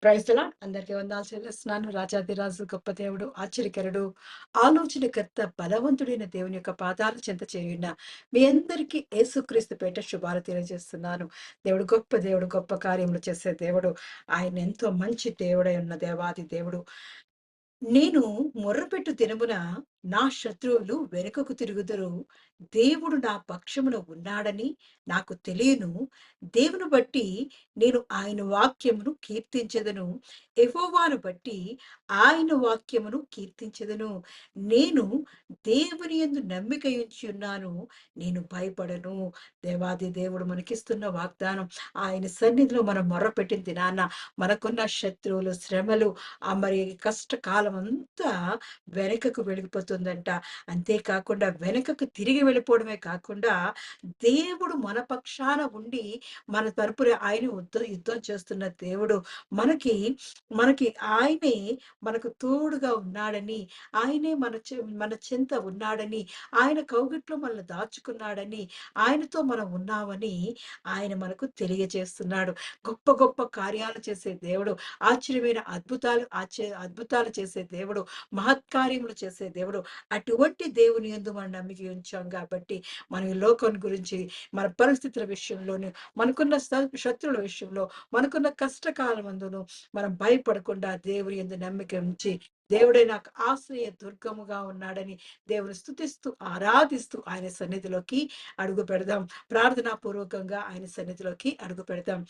Praise the lord. అందరికీ వందనాలు చెల్లిస్తున్నాను. రాజాధిరాజు, గొప్ప దేవుడు, ఆశ్చర్యకరుడు, ఆలోచనకర్త, బలవంతుడైన దేవుని యొక్క పాదాల చెంత చేయున్న మీ అందరికీ యేసుక్రీస్తు పేట శుభాలు తెలియజేస్తున్నాను. దేవుడు గొప్ప దేవుడు, గొప్ప కార్యములు చేసే దేవుడు. ఆయన ఎంతో మంచి దేవుడై ఉన్న దేవాది దేవుడు. నేను మొర్రపెట్టు దినమున నా శత్రువులు వెనుకకు తిరుగుదురు. దేవుడు నా పక్షమున ఉన్నాడని నాకు తెలియను. దేవుని బట్టి నేను ఆయన వాక్యమును కీర్తించెదను. యెహోవాను బట్టి ఆయన వాక్యమును కీర్తించెదను. నేను దేవుని యందు నమ్మిక ఉంచి ఉన్నాను. నేను భయపడను. దేవాది దేవుడు మనకిస్తున్న వాగ్దానం, ఆయన సన్నిధిలో మనం మొర్రపెట్టిన దినాన మనకున్న శత్రువులు, శ్రమలు, మరి కష్టకాలం అంతా వెనకకు వెళ్ళిపోతుందంట. అంతేకాకుండా వెనకకు తిరిగి వెళ్ళిపోవడమే కాకుండా, దేవుడు మన పక్షాన ఉండి మన తరపున ఆయన యుద్ధం చేస్తున్న దేవుడు. మనకి మనకి ఆయనే మనకు తోడుగా ఉన్నాడని, ఆయనే మన చెంత ఉన్నాడని, ఆయన కౌగిట్లో మనల్ని దాచుకున్నాడని, ఆయనతో మనం ఉన్నామని ఆయన మనకు తెలియజేస్తున్నాడు. గొప్ప గొప్ప కార్యాలు చేసే దేవుడు, ఆశ్చర్యమైన అద్భుతాలు చేసే దేవుడు, మహత్కార్యములు చేసే దేవుడు. అటువంటి దేవుని యందు మనం నమ్మిక ఉంచాం కాబట్టి, మనం ఈ లోకం గురించి, మన పరిస్థితుల విషయంలోను, మనకున్న శత్రువుల విషయంలో, మనకున్న కష్టకాలమందును మనం భయపడకుండా దేవుని యందు నమ్మిక ఉంచి, దేవుడే నాకు ఆశ్రయ దుర్గముగా ఉన్నాడని దేవుని స్తుతిస్తూ, ఆరాధిస్తూ ఆయన సన్నిధిలోకి అడుగు పెడదాం. ప్రార్థనా పూర్వకంగా ఆయన సన్నిధిలోకి అడుగు పెడదాం.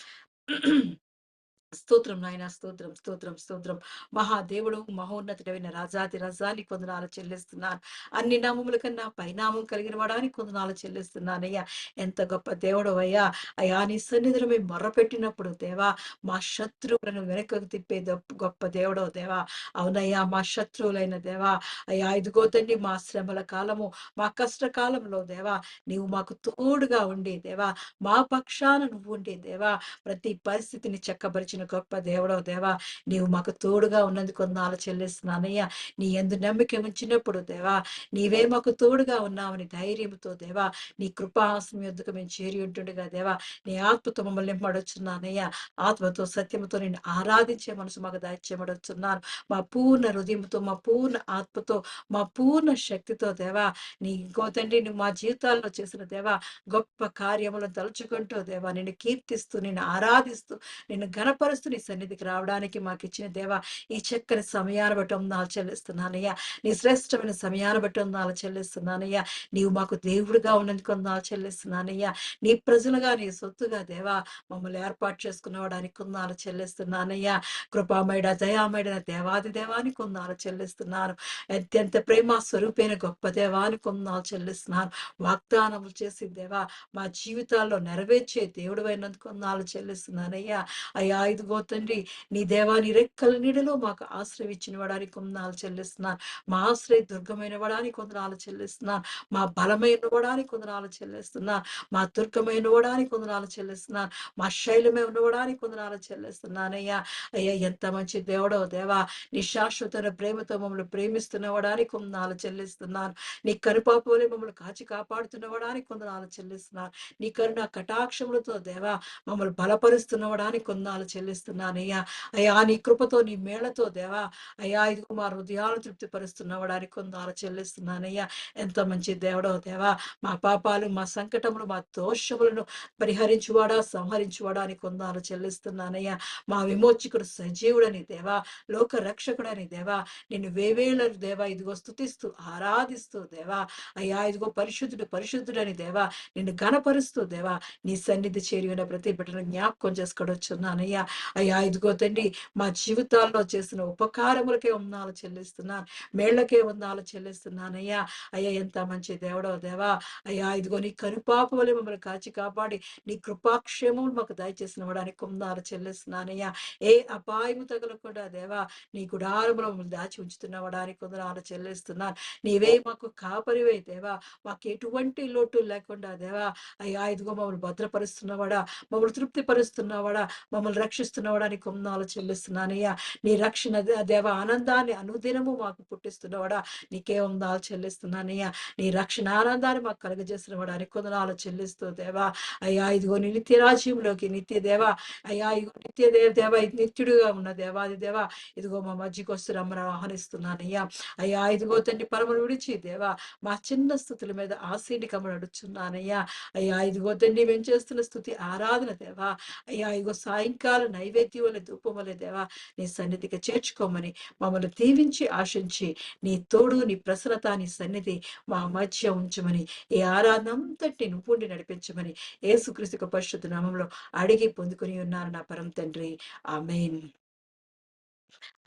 స్తోత్రం నాయన, స్తోత్రం, స్తోత్రం, స్తోత్రం. మహాదేవుడు, మహోన్నతుడైన రాజాది రజాని కొందనాలు చెల్లిస్తున్నాను. అన్ని నామముల కన్నా పైనామం కలిగిన వాడానికి కొందనాలు చెల్లిస్తున్నానయ్యా. ఎంత గొప్ప దేవుడు అయ్యా. అయ్యా నీ సన్నిధిలో మేము మొర్రపెట్టినప్పుడు దేవా, మా శత్రువులను వెనకకు తిప్పే గొప్ప దేవుడో దేవా. అవునయ్యా, మా శత్రువులైన దేవా, అయ్యా ఇదిగో తండ్రి, మా శ్రమల కాలము, మా కష్టకాలంలో దేవా, నీవు మాకు తోడుగా ఉండి దేవా, మా పక్షాన నువ్వు ఉండి దేవా, ప్రతి పరిస్థితిని చక్కబరిచిన గొప్ప దేవుడవు దేవా, నీవు మాకు తోడుగా ఉన్నందుకు వందనాలు చెల్లిస్తున్నానయ్యా. నీ యందు నమ్మిక ఉంచినప్పుడు దేవా, నీవే మాకు తోడుగా ఉన్నావని ధైర్యంతో దేవా, నీ కృపాహాసం యొద్దకు మేము చేరి ఉంటుండగా దేవా, నీ ఆత్మతో మమ్మల్ని నింపడొచ్చున్నానయ్యా. ఆత్మతో సత్యముతో నేను ఆరాధించే మనసు మాకు దయచేయమడొచ్చున్నాను. మా పూర్ణ హృదయంతో, మా పూర్ణ ఆత్మతో, మా పూర్ణ శక్తితో దేవా, నీ తండ్రి నువ్వు మా జీవితాల్లో చేసిన దేవా గొప్ప కార్యములను తలుచుకుంటూ దేవా, నిన్ను కీర్తిస్తూ, నిన్ను ఆరాధిస్తూ, నిన్ను ఘనపరుస్తూ నీ సన్నిధికి రావడానికి మాకు ఇచ్చిన దేవా, ఈ చక్కని సమయాన్ని బట్టి వందనాలు చెల్లిస్తున్నానయ్యా. నీ శ్రేష్టమైన సమయాన్ని బట్టి వందనాలు చెల్లిస్తున్నానయ్యా. నీవు మాకు దేవుడిగా ఉన్నందుకు వందనాలు చెల్లిస్తున్నానయ్యా. నీ ప్రజలుగా, నీ సొత్తుగా దేవా మమ్మల్ని ఏర్పాటు చేసుకునేవాడానికి వందనాలు చెల్లిస్తున్నానయ్యా. కృపామయుడ, దయామయుడైన దేవాది దేవానికి వందనాలు చెల్లిస్తున్నాను. అత్యంత ప్రేమ స్వరూపైన గొప్ప దేవానికి వందనాలు చెల్లిస్తున్నాను. వాగ్దానములు చేసి దేవా, మా జీవితాల్లో నెరవేర్చే దేవుడు అయినందుకు వందనాలు చెల్లిస్తున్నానయ్యా. అయ్యా ఇదిగో తండ్రి, నీ దేవా నీ రెక్కల నీడలో మాకు ఆశ్రయం ఇచ్చిన వాడానికి వందనాలు చెల్లిస్తున్నాను. మా ఆశ్రయ దుర్గమైన వాడానికి వందనాలు చెల్లిస్తున్నాను. మా బలమైన వాడానికి వందనాలు చెల్లిస్తున్నాను. మా దుర్గమైన వాడానికి వందనాలు చెల్లిస్తున్నాను. మా శైలమే ఉన్నవాడానికి వందనాలు చెల్లిస్తున్నానయ్యా. అయ్యా ఎంత మంచి దేవుడో దేవా, నీ శాశ్వతమైన ప్రేమతో మమ్మల్ని ప్రేమిస్తున్న వాడానికి వందనాలు చెల్లిస్తున్నాను. నీ కనుపాపలే మమ్మల్ని కాచి కాపాడుతున్నవడానికి వందనాలు చెల్లిస్తున్నాను. నీ కరుణ కటాక్షములతో దేవా మమ్మల్ని బలపరుస్తున్నవడానికి వందనాలు చెల్లిస్తున్నానయ్యా. అయ్యా నీ కృపతో, నీ మేళతో దేవా, అయ్యా ఇదిగో మా హృదయాలను తృప్తిపరుస్తున్నవడానికి వందనాలు చెల్లిస్తున్నానయ్యా. ఎంతో మంచి దేవుడో దేవా, మా పాపాలు, మా సంకటములు, మా దోషములను పరిహరించువాడా, సంహరించువాడానికి వందనాలు చెల్లిస్తున్నానయ్యా. మా విమోచకుడు సజీవుడని దేవా, లోక రక్షకుడని దేవా, నిన్ను వేవేల దేవా ఇదిగో స్తుతిస్తూ, ఆరాధిస్తూ దేవా, అయ్యా ఇదిగో పరిశుద్ధుడు, పరిశుద్ధుడని దేవా నిన్ను ఘనపరుస్తూ దేవా, నీ సన్నిధి చేరి ఉన్న ప్రతి బిడ్డను జ్ఞాపకం చేసుకోవచ్చున్నానయ్యా. అయ్యా ఇదిగో తండ్రి, మా జీవితాల్లో చేసిన ఉపకారములకే వందనాలు చెల్లిస్తున్నాను. మేళ్లకే వందనాలు చెల్లిస్తున్నానయ్యా. అయ్యా ఎంత మంచి దేవుడో దేవా, అయ్యా ఇదిగో నీ కనుపాప వలె మమ్మల్ని కాచి కాపాడి నీ కృపాక్షేమములు మాకు దయచేసిన వాడానికి వందనాలు చెల్లిస్తున్నానయ్యా. ఏ అపాయము తగలకుండా దేవా నీ గుడారములో మమ్మల్ని దాచి ఉంచుతున్నవడానికి వందనాలు చెల్లిస్తున్నాను. నీవే మాకు కాపరివే దేవా, మాకు ఎటువంటి లోటు లేకుండా దేవా, అయ్యా ఇదిగో మమ్మల్ని భద్రపరుస్తున్నవాడా, మమ్మల్ని తృప్తిపరుస్తున్నవాడా, మమ్మల్ని పుట్టిస్తున్నవాడా నీకు వందనాలు చెల్లిస్తున్నానయ్యా. నీ రక్షణ దేవ ఆనందాన్ని అనుదినము మాకు పుట్టిస్తున్నవాడా నీకే వందనాలు చెల్లిస్తున్నానయ్యా. నీ రక్షణ ఆనందాన్ని మాకు కలుగజేస్తున్నవాడా నీకు వందనాలు చెల్లిస్తూ దేవా. అయ్యా ఇదిగో నీ నిత్య రాజ్యంలోకి నిత్య దేవ అయ్యా ఇదిగో నిత్య దేవ నిత్యుడుగా ఉన్న దేవాది దేవ ఇదిగో మా మధ్యకి వస్తూ రమ్మని ఆహ్వానిస్తున్నానయ్యా. అయ్యా ఇదిగో తండ్రి పరమను విడిచి దేవా మా చిన్న స్థుతుల మీద ఆశీనికమని అడుచున్నానయ్యా. అయ్యా ఇదిగో తండ్రి మేము చేస్తున్న స్థుతి ఆరాధన దేవా. అయ్యా ఇదిగో సాయంకాల నైవేద్యం వలె ధూపం వలె దేవా నీ సన్నిధికి చేర్చుకోమని మమ్మల్ని దీవించి ఆశించి నీ తోడు నీ ప్రసన్నత నీ సన్నిధి మా మధ్య ఉంచమని ఈ ఆరాధన అంతటి నువ్వుండి నడిపించమని యేసుక్రీస్తు పరిశుద్ధ నామంలో అడిగి పొందుకొని ఉన్నారు నా పరం తండ్రి. ఆమేన్.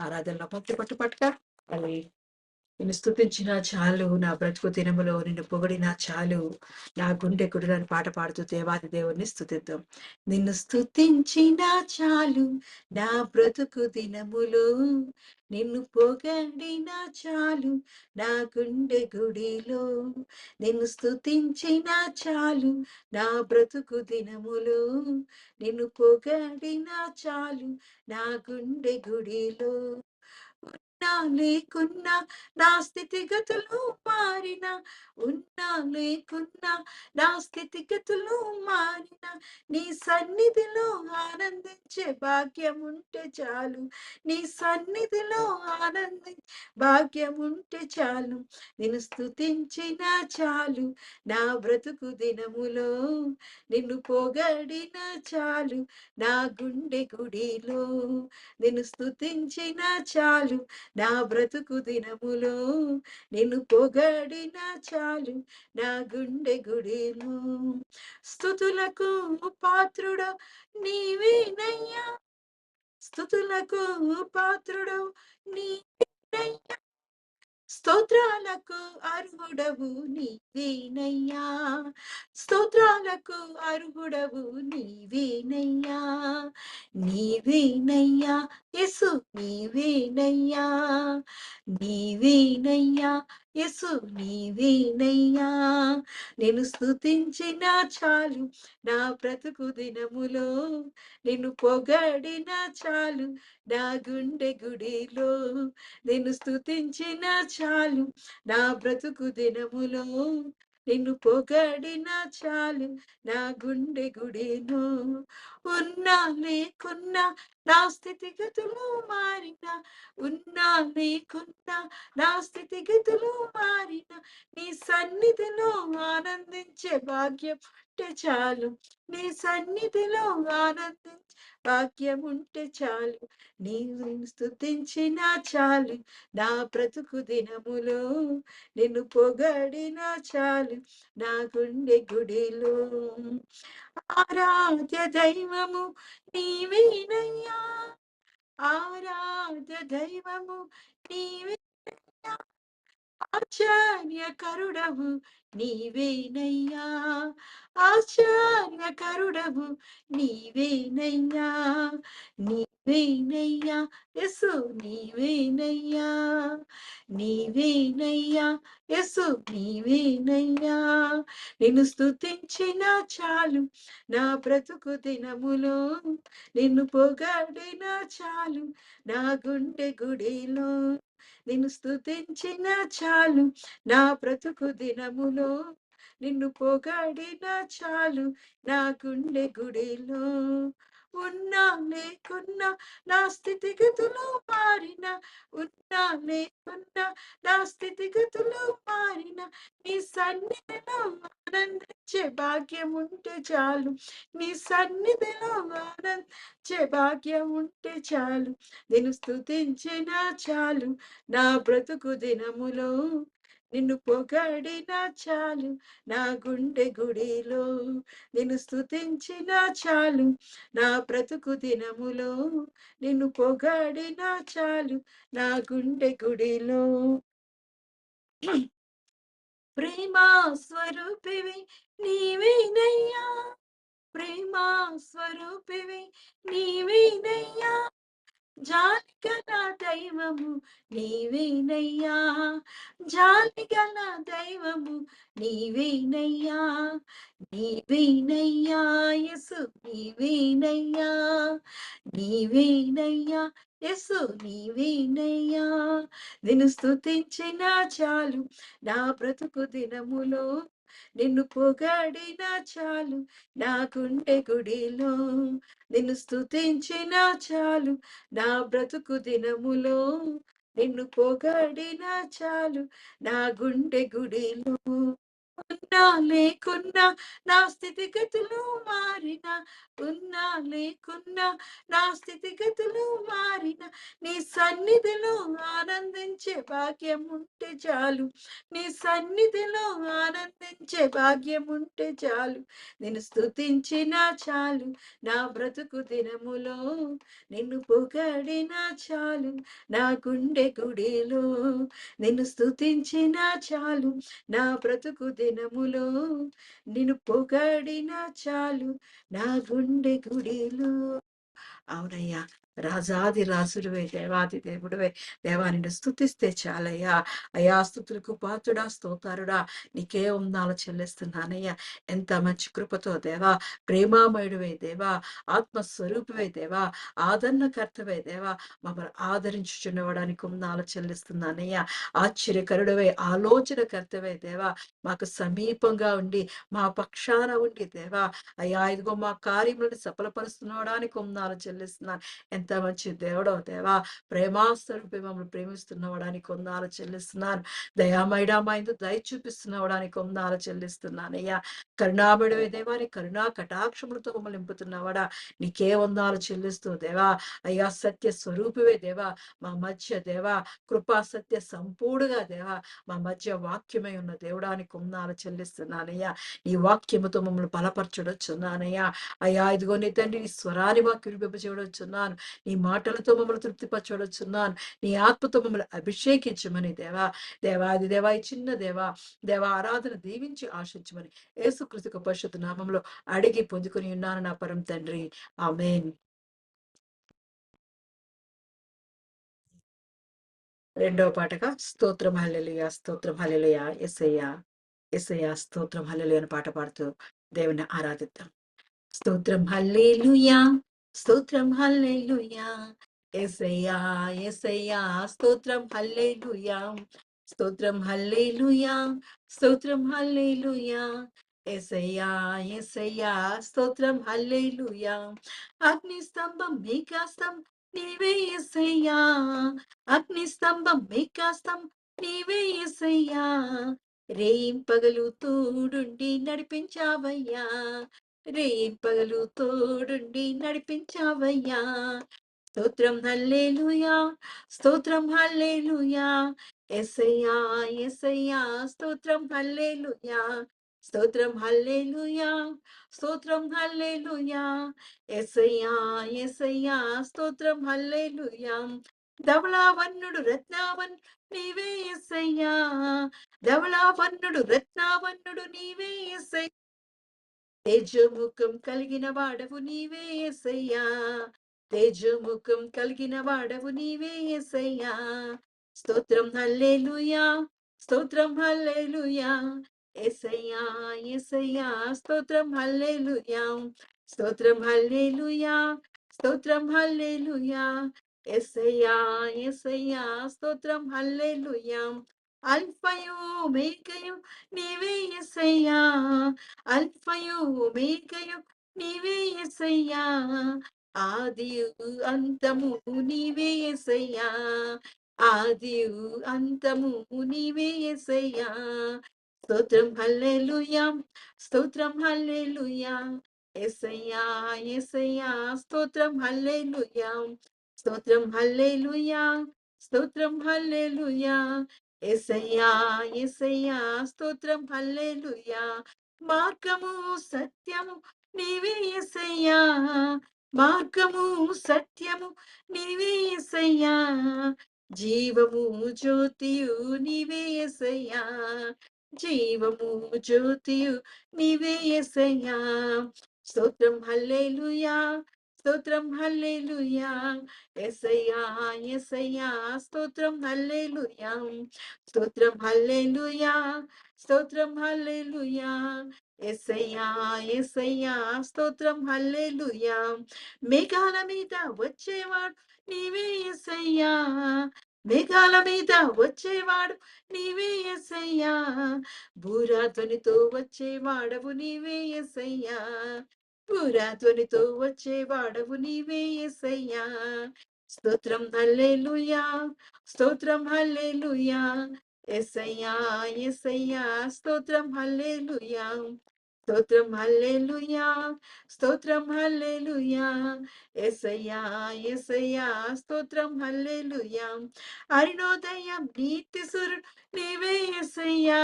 ఆరాధనలో పట్టు పట్టు పట్టుక అది నిన్ను స్తుతించిన చాలు, నా బ్రతుకు దినములో నిన్ను పొగిడిన చాలు, నా గుండె గుడిలని పాట పాడుతూ దేవాది దేవుణ్ణి స్తుతిద్దాం. నిన్ను స్తుతించిన చాలు, నా బ్రతుకు దినములో నిన్ను పొగడిన చాలు, నా గుండె గుడిలో నిన్ను స్తుతించిన చాలు, నా బ్రతుకు దినములో నిన్ను పొగడిన చాలు, నా గుండె గుడిలో ఉన్నా లేకున్నా నా స్థితిగతులు మారిన ఉన్నా లేకున్నా నా స్థితిగతులు మారిన నీ సన్నిధిలో ఆనందించే భాగ్యం ఉంటే చాలు, నీ సన్నిధిలో ఆనందించే భాగ్యం ఉంటే చాలు, నిన్ను స్తుతించిన చాలు, నా బ్రతుకు దినములో నిన్ను పొగడిన చాలు, నా గుండె గుడిలో నిన్ను స్తుతించిన చాలు, నా బ్రతుకు దినములో నిన్ను పొగడిన చాలు, నా గుండె గుడిలో స్తుతులకు పాత్రుడు నీవేనయ్యా, స్తుతులకు పాత్రుడు నీవేనయ్యా, స్తోత్రాలకు అర్హుడవు నీవేనయ్యా, స్తోత్రాలకు అర్హుడవు నీవేనయ్యా, నీవేనయ్యా యేసు నీవేనయ్యా, నీవేనయ్యా యేసు నీవేనయ్యా, నేను స్తుతించిన చాలు, నా బ్రతుకు దినములో నిన్ను పొగడిన చాలు, నా గుండె గుడిలో నిన్ను స్తుతించిన చాలు, నా బ్రతుకు దినములో నిన్ను పొగడిన చాలు, నా గుండె గుడిలో ఉన్నా లేకున్నా నా స్థితిగతులు మారిన ఉన్నా లేకున్నా నా స్థితిగతులు మారిన నీ సన్నిధిలో ఆనందించే భాగ్యం ఉంటే చాలు, నీ సన్నిధిలో ఆనందించే భాగ్యం ఉంటే చాలు, నీవు స్తుతించిన చాలు, నా బ్రతుకు దినములో నిన్ను పొగడిన చాలు, నా గుండె గుడిలో ఆరాధ్య దైవము నీవేనయ్యా, ఆరాధ్య దైవము నీవేనయ్యా, ఆశ్చర్యకరుడవు నీవేనయ్యా, ఆశ్చర్యకరుడవు నీవేనయ్యా, నీవేనయ్యా యేసు నీవేనయ్యా, నీవేనయ్యా యేసు నీవేనయ్యా, నిన్ను స్తుతించిన చాలు, నా బ్రతుకు దినములో నిన్ను పొగడిన చాలు, నా గుండె గుడిలో నిన్ను స్తుతించిన చాలు, నా బ్రతుకు దినములో నిన్ను పొగడిన చాలు, నా గుండె గుడిలో ఉన్నా లేకున్నా నా స్థితిగతులు మారిన ఉన్నా లేకున్నా నా స్థితిగతులు మారిన నీ సన్నిధిలో ఆనందించే భాగ్యం ఉంటే చాలు, నీ సన్నిధిలో ఆనందించే భాగ్యం ఉంటే చాలు, నేను స్తుతించిన చాలు, నా బ్రతుకు దినములో నిన్ను పొగడిన చాలు, నా గుండె గుడిలో నిన్ను స్తుతించిన చాలు, నా బ్రతుకు దినములో నిన్ను పొగడిన చాలు, నా గుండె గుడిలో ప్రేమా స్వరూపివి నీవేనయ్యా, ప్రేమా స్వరూపివి నీవేనయ్యా, జాలిగల దైవము నీవేనయ్యా, జాలిగల దైవము నీవేనయ్యా, నీవేనయ్యా యేసు నీవేనయ్యా, నీవేనయ్యా యేసు నీవేనయ్యా. నిన్ను స్తుతించిన చాలు నా బ్రతుకు దినములో, నిన్ను పొగడిన చాలు నా గుండె గుడిలో, నిన్ను స్తుతించిన చాలు నా బ్రతుకు దినములో, నిన్ను పొగడిన చాలు నా గుండె గుడిలో. ఉన్నా లేకున్నా నా స్థితిగతులు మారిన, ఉన్నా లేకున్నా నా స్థితిగతులు మారిన, నీ సన్నిధిలో ఆనందించే భాగ్యం ఉంటే చాలు, నీ సన్నిధిలో ఆనందించే భాగ్యం ఉంటే చాలు. నేను స్తుతించిన చాలు నా బ్రతుకు దినములో, నిన్ను పొగడిన చాలు నా గుండె గుడిలో, నిన్ను స్తుతించిన చాలు నా బ్రతుకు దినములో, నిన్ను పొగడిన చాలు నా గుండె గుడిలో. అవునయ్యా. రాజాది రాజుడివే, దేవాది దేవుడివే, దేవా నిన్ను స్తుతిస్తే చాలయ్యా. అయ్యా స్తుతులకు పాత్రుడా, స్తోత్రుడా, నీకే వందనాలు చెల్లిస్తున్నానయ్యా. ఎంత మంచి కృపతో దేవా, ప్రేమామయుడివే దేవా, ఆత్మస్వరూపివే దేవా, ఆదరణకర్తవే దేవా, మమ్మల్ని ఆదరించుచున్నవాడానికి వందనాలు చెల్లిస్తున్నానయ్యా. ఆశ్చర్యకరుడవే, ఆలోచనకర్తవే దేవా, మాకు సమీపంగా ఉండి, మా పక్షాన ఉండి దేవా, అయ్యా ఇదిగో మా కార్యములను సఫలపరుస్తున్నవడానికి వందనాలు చెల్లిస్తున్నాను. ఎంత మంచి దేవుడో దేవా, ప్రేమాస్వరూపి మమ్మల్ని ప్రేమిస్తున్నవడానికి వందనాలు చెల్లిస్తున్నాను. దయామయుడామైందు దయ చూపిస్తున్నవడానికి వందనాలు చెల్లిస్తున్నాను. అయ్యా కరుణామయుడవే దేవా, నీ కరుణా కటాక్షములతో మమ్మల్ని నింపుతున్నవాడా, నీకే వందనాలు చెల్లిస్తూ దేవా, అయ్యా సత్య స్వరూపివే దేవా, మా మధ్య దేవా, కృపా సత్య సంపూర్ణగా దేవా, మా మధ్య వాక్యమై ఉన్న దేవుడానికి వందనాలు చెల్లిస్తున్నానయ్యా. నీ వాక్యముతో మమ్మల్ని బలపరచడొచ్చున్నానయ్యా. అయ్యా ఇదిగో నీ తండ్రి నీ స్వరాన్ని మాకు వినిపింపచేయడొచ్చున్నాను, నీ మాటలతో మమ్మల్ని తృప్తిపరచడొచ్చున్నాను, నీ ఆత్మతో మమ్మల్ని అభిషేకించమని దేవా, దేవాది దేవా ఈ చిన్న దేవా, దేవా ఆరాధన దీవించి ఆశించమని యేసుక్రీస్తు పరిశుద్ధ నామంలో అడిగి పొందుకొని ఉన్నాను నా పరం తండ్రి. ఆమేన్. రెండవ పాటగా స్తోత్రం హల్లెలూయా, స్తోత్రం హల్లెలూయా, యేసయ్యా, యేసయ్యా స్తోత్రం హల్లెలూయా అని పాట పాడుతూ దేవుని ఆరాధిద్దాం. స్తోత్రం హల్లెలూయా, స్తోత్రం హల్లెలూయా, యేసయ్యా, యేసయ్యా స్తోత్రం హల్లెలూయా, స్తోత్రం హల్లెలూయా, స్తోత్రం హల్లెలూయా, యేసయ్యా, యేసయ్యా స్తోత్రం హల్లెలూయా. అగ్ని స్తంభం మేఘస్తం నీవే యేసయ్యా, అగ్ని స్తంభం మేఘస్తం నీవే యేసయ్యా, రేయింపగలు తోడుండి నడిపించావయ్యా, రేయింపగలు తోడుండి నడిపించావయ్యా. స్తోత్రం హల్లెలూయా, స్తోత్రం హల్లెలూయా, యేసయ్యా, యేసయ్యా స్తోత్రం హల్లెలూయా, స్తోత్రం హల్లెలూయా, స్తోత్రం హల్లెలూయా, యేసయ్యా, యేసయ్యా స్తోత్రం హల్లెలూయా. ధవళావర్ణుడు రత్నావన్ నీవే యేసయ్యా, ధవళావర్ణుడు రత్నావర్ణుడు నీవే యేసయ్యా, తేజముఖం కలిగిన వాడవు నీవే యేసయ్యా, తేజముఖం కలిగిన వాడవు నీవే యేసయ్యా. స్తోత్రం హల్లెలూయా, స్తోత్రం హల్లెలూయా, యేసయ్యా, యేసయ్యా స్తోత్రం హల్లెలూయా, స్తోత్రం హల్లెలూయా, స్తోత్రం హల్లెలూయా, యేసయ్యా, యేసయ్యా స్తోత్రం హల్లెలూయా. అల్ఫయు ఓమెగాయు నీవే యేసయ్యా, అల్ఫయు ఓమెగాయు నీవే యేసయ్యా, ఆదియు అంతము నీవే యేసయ్యా, ఆదియు అంతము నీవే యేసయ్యా. స్తోత్రం హల్లెలూయా, స్తోత్రం హల్లెలూయా, యేసయ్యా, యేసయ్యా స్తోత్రం హల్లెలూయా, స్తోత్రం హల్లెలూయా, స్తోత్రం హల్లెలూయా, యేసయ్యా, యేసయ్యా స్తోత్రం హల్లెలూయా. మార్గము సత్యము నీవే యేసయ్యా, మార్గము సత్యము నీవే యేసయ్యా, జీవము జ్యోతియు నీవే యేసయ్యా, జీవము జ్యోతియు నీవే యేసయ్యా. స్తోత్రం హల్లెలూయా, స్తోత్రం హల్లెలూయా. యేసయ్యా యేసయ్యా స్తోత్రం హల్లెలూయా. స్తోత్రం హల్లెలూయా. స్తోత్రం హల్లెలూయా. యేసయ్యా యేసయ్యా స్తోత్రం హల్లెలూయా. మేఘాల మీద వచ్చేవాడు నీవే యేసయ్యా. మేఘాల మీద వచ్చేవాడు నీవే యేసయ్యా. భూరాధ్వనితో వచ్చేవాడవు నీవే యేసయ్యా. భూరాధ్వనితో వచ్చేవాడవు నీవే యేసయ్యా. స్తోత్రం హల్లెలూయా. స్తోత్రం హల్లెలూయా. యేసయ్యా యేసయ్యా స్తోత్రం హల్లెలూయా. స్తోత్రం హల్లెలూయా. స్తోత్రం హల్లెలూయా. యేసయ్యా యేసయ్యా స్తోత్రం హల్లెలూయా. అరుణోదయం నీతి సూర్యుడు నీవే యేసయ్యా.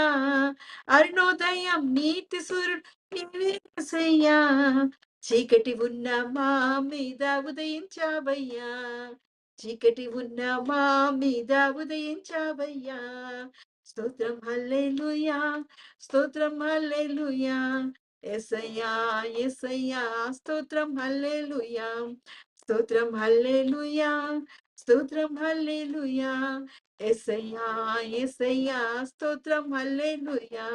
అరుణోదయం నీతి సూర్యుడు నీవే యేసయ్యా. చీకటి ఉన్న మా మీద ఉదయించావయ్యా. చీకటి ఉన్న మా మీద ఉదయించావయ్యా. స్తోత్రం హల్లెలూయా. స్తోత్రం హల్లెలూయా. యేసయ్యా యేసయ్యా స్తోత్రం హల్లెలూయా. స్తోత్రం హల్లెలూయా. స్తోత్రం హల్లెలూయా. యేసయ్యా యేసయ్యా స్తోత్రం హల్లెలూయా.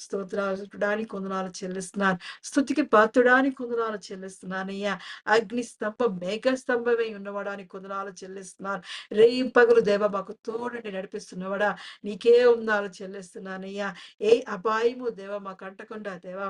స్తోత్రానికి వందనాలు చెల్లిస్తున్నాను. స్తుతికి పాత్రుడానికి వందనాలు చెల్లిస్తున్నానయ్యా. అగ్ని స్తంభం మేఘ స్తంభమై ఉన్నవాడానికి వందనాలు చెల్లిస్తున్నాను. రేయింపగలు దేవ మాకు తోడుండి నడిపిస్తున్నవాడా నీకే వందనాలు చెల్లిస్తున్నానయ్యా. ఏ అపాయము దేవ మాకు అంటకుండా దేవా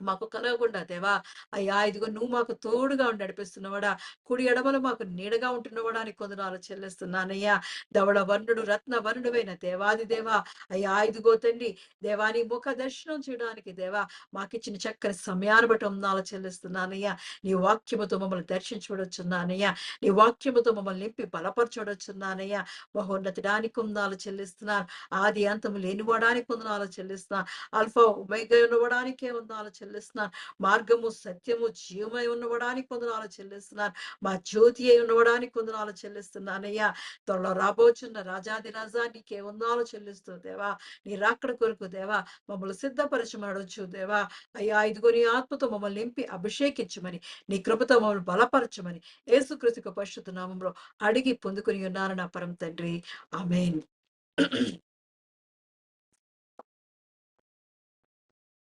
మాకు కలగకుండా దేవా అయ్యా ఇదిగో నువ్వు మాకు తోడుగా ఉండి నడిపిస్తున్నవాడా కుడి ఎడమలు మాకు నీడగా ఉంటున్నవాడా అని కొందనాలు చెల్లిస్తున్నానయ్యా. ధవళ వర్ణుడు రత్న వర్ణుడైన దేవాది దేవా అయ్యా ఇదిగో తండ్రి దేవాని ముఖ దర్శనం చేయడానికి దేవా మాకిచ్చిన చక్కని సమయాన్ని బట్టి వందనాలు చెల్లిస్తున్నానయ్యా. నీ వాక్యముతో మమ్మల్ని దర్శించబడొచ్చున్నానయ్యా. నీ వాక్యముతో మమ్మల్ని నింపి బలపరచబడొచ్చున్నానయ్యా. మహోన్నతడానికి వందనాలు చెల్లిస్తున్నాను. ఆది అంతము లేనివాడానికి వందనాలు చెల్లిస్తున్నాను. అల్ఫా ఒమేగా ఉన్నవాడానికే వందనాలు చెల్లిస్తున్నాను. మార్గము సత్యము జీవమై ఉన్నవాడానికి వందనాలు చెల్లిస్తున్నాను. మా జ్యోతి అయి ఉన్నవాడానికి వందనాలు చెల్లిస్తున్నానయ్యా. త్వరలో రాబోచున్న రాజాది రాజా నీకే వందనాలు చెల్లిస్తూ దేవా నీ రాకడ కొరకు దేవా మమ్మల్ని సిద్ధపరచమనొచ్చు దేవా అయ్యా ఇదిగో నీ ఆత్మతో మమ్మల్ని నింపి అభిషేకించమని నీ కృపతో మమ్మల్ని బలపరచమని యేసుక్రీస్తు పరిశుద్ధ నామములో అడిగి పొందుకుని ఉన్నాను నా పరమ తండ్రి. ఆమేన్.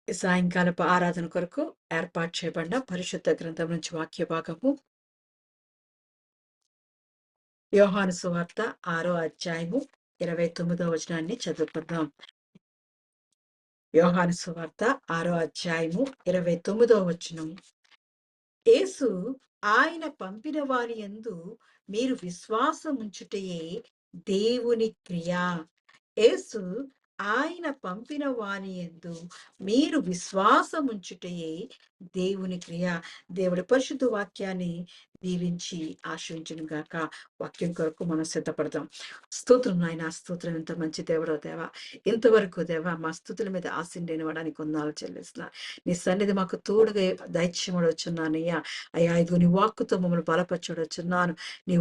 ఈ సాయంకాలపు ఆరాధన కొరకు ఏర్పాటు చేయబడిన పరిశుద్ధ గ్రంథం నుంచి వాక్య భాగము యోహాను సువార్త 6వ అధ్యాయము 29వ వచనాన్ని చదువుకుందాం. యోహాను సువార్త 6వ అధ్యాయము 29వ వచనం. యేసు ఆయన పంపిన వారి యందు మీరు విశ్వాసముంచుటయే దేవుని క్రియ. యేసు ఆయన పంపిన వాని యందు మీరు విశ్వాసముంచుటయే దేవుని క్రియ. దేవుడి పరిశుద్ధ వాక్యాన్ని దీవించి ఆశ్రయించును గాక. వాక్యం కొరకు మనం సిద్ధపడదాం. స్తోత్రం నాయన స్తోత్రం. ఎంత మంచి దేవుడో దేవా ఇంతవరకు దేవా మా స్థుతుల మీద ఆశీనుడైన వాడానికి వందనాలు చెల్లిస్తున్నా. నీ సన్నిధి మాకు తోడుగా దైత్యముడొచ్చున్నానయ్యా. అయ్యా ఇదిగో నీ వాక్కుతో మమ్మల్ని బలపరచుడొచ్చున్నాను. నీ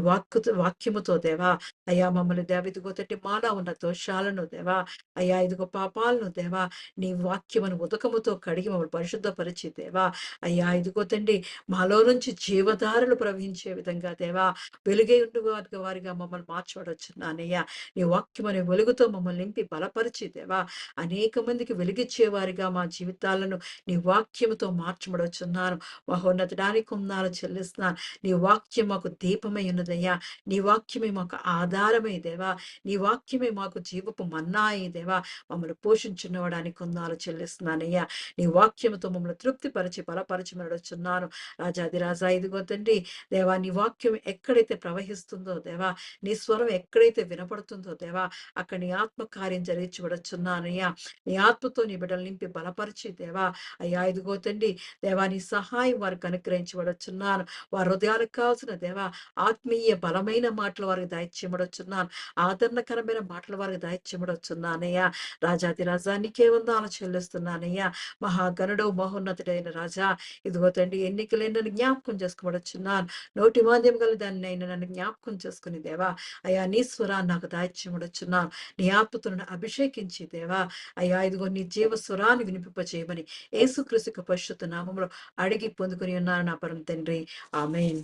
వాక్యముతో దేవా అయ్యా మమ్మల్ని దేవ ఇదిగో తట్టి మాలో ఉన్న దోషాలను దేవా అయ్యా ఇదిగో పాపాలను దేవా నీ వాక్యమును ఉదకముతో కడిగి మమ్మల్ని పరిశుద్ధపరిచి దేవా అయ్యా ఇదిగో తండ్రి మాలో నుంచి జీవధారలు ప్రవహించే విధంగా దేవా వెలుగై ఉండు వారిగా మమ్మల్ని మార్చబడొచ్చున్నానయ్యా. నీ వాక్యమనే వెలుగుతో మమ్మల్ని నింపి బలపరిచి దేవా అనేక మందికి వెలిగించే వారిగా మా జీవితాలను నీ వాక్యముతో మార్చబడొచ్చున్నాను. మహోన్నతడానికి వందనాలు చెల్లిస్తున్నాను. నీ వాక్యం మాకు దీపమై ఉన్నదయ్యా. నీ వాక్యమే మాకు ఆధారమై దేవా. నీ వాక్యమే మాకు జీవపు మన్నాయి దేవా. మమ్మల్ని పోషించున్నవాడానికి వందనాలు చెల్లిస్తున్నానయ్యా. నీ వాక్యముతో మమ్మల్ని తృప్తిపరిచి బలపరిచి నడుచున్నాను. రాజాది రాజా ఇదిగో తండ్రి దేవా నీ వాక్యం ఎక్కడైతే ప్రవహిస్తుందో దేవా నీ స్వరం ఎక్కడైతే వినపడుతుందో దేవా అక్కడ నీ ఆత్మ కార్యం జరిగించబడుచున్నానయ్యా. నీ ఆత్మతో నీ బిడ్డలు నింపి బలపరిచి దేవా అయ్యా ఇదిగో తండ్రి దేవా నీ సహాయం వారికి అనుగ్రహించబడుచున్నాను. వారి హృదయాలకు కావాల్సిన దేవా ఆత్మీయ బలమైన మాటలు వారికి దయచేయబడుచున్నాను. ఆదరణకరమైన మాటలు వారికి దయచేయబడుచున్నానయ్యా. రాజాది రాజా నీకే వందనాలు చెల్లిస్తున్నానయ్యా. మహాగణుడు మహోన్నతుడైన రాజా ఇదిగో తండ్రి ఎన్నికలైన జ్ఞాపకం చేసుకోబడుచున్నాను. నోటి మాంద్యం గల దాన్నైనా నన్ను జ్ఞాపకం చేసుకుని దేవా, అయ్యా నీ స్వరాన్ని నాకు దాయిచ్చిముడొచ్చున్నాను. నీ ఆత్మతో అభిషేకించి దేవా, అయ్యా ఇదిగో నీ జీవ స్వరాన్ని వినిపింపచేయమని యేసుక్రీస్తు యొక్క పరిశుద్ధ నామములో అడిగి పొందుకొని ఉన్నాను నా పరమ తండ్రి. ఆమేన్.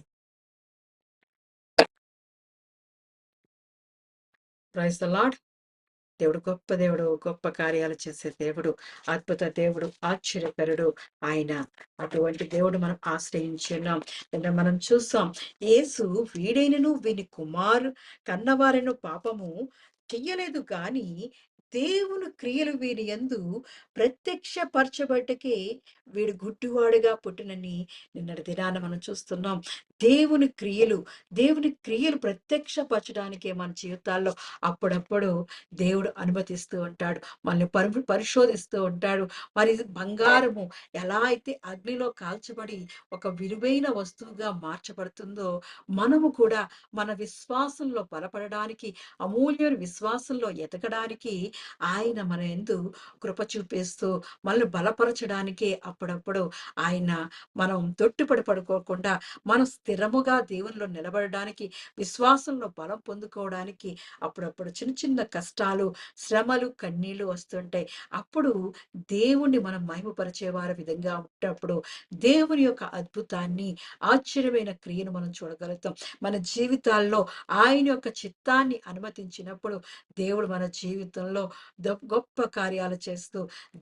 Praise the lord. దేవుడు గొప్ప దేవుడు, గొప్ప కార్యాలు చేసే దేవుడు, అద్భుత దేవుడు, ఆశ్చర్యకరుడు ఆయన. అటువంటి దేవుడు మనం ఆశ్రయించి ఉన్నాం. నిన్న మనం చూసాం, యేసు వీడైనను వీని కుమారు కన్నవారెను పాపము చెయ్యలేదు గాని దేవుని క్రియలు వీని యందు ప్రత్యక్షపరచబట్టకే వీడు గుడ్డివాడుగా పుట్టినని నిన్నటి దినాన మనం చూస్తున్నాం. దేవుని క్రియలు, దేవుని క్రియలు ప్రత్యక్షపరచడానికే మన జీవితాల్లో అప్పుడప్పుడు దేవుడు అనుమతిస్తూ ఉంటాడు. మనల్ని పరిశోధిస్తూ ఉంటాడు. మరి బంగారము ఎలా అయితే అగ్నిలో కాల్చబడి ఒక విలువైన వస్తువుగా మార్చబడుతుందో, మనము కూడా మన విశ్వాసంలో బలపడడానికి, అమూల్యమైన విశ్వాసంలో ఎదగడానికి ఆయన మన యందు కృప చూపిస్తూ, మనల్ని బలపరచడానికి అప్పుడప్పుడు ఆయన మనం తొట్టిపడి పడుకోకుండా, మనం స్థిరముగా దేవునిలో నిలబడడానికి, విశ్వాసంలో బలం పొందుకోవడానికి అప్పుడప్పుడు చిన్న చిన్న కష్టాలు, శ్రమలు, కన్నీళ్లు వస్తుంటాయి. అప్పుడు దేవుణ్ణి మనం మహిమపరిచేవారి విధంగా ఉన్నప్పుడు దేవుని యొక్క అద్భుతాన్ని, ఆశ్చర్యమైన క్రియను మనం చూడగలుగుతాం. మన జీవితాల్లో ఆయన యొక్క చిత్తాన్ని అనుమతించినప్పుడు దేవుడు మన జీవితంలో గొప్ప కార్యాలు చేస్తూ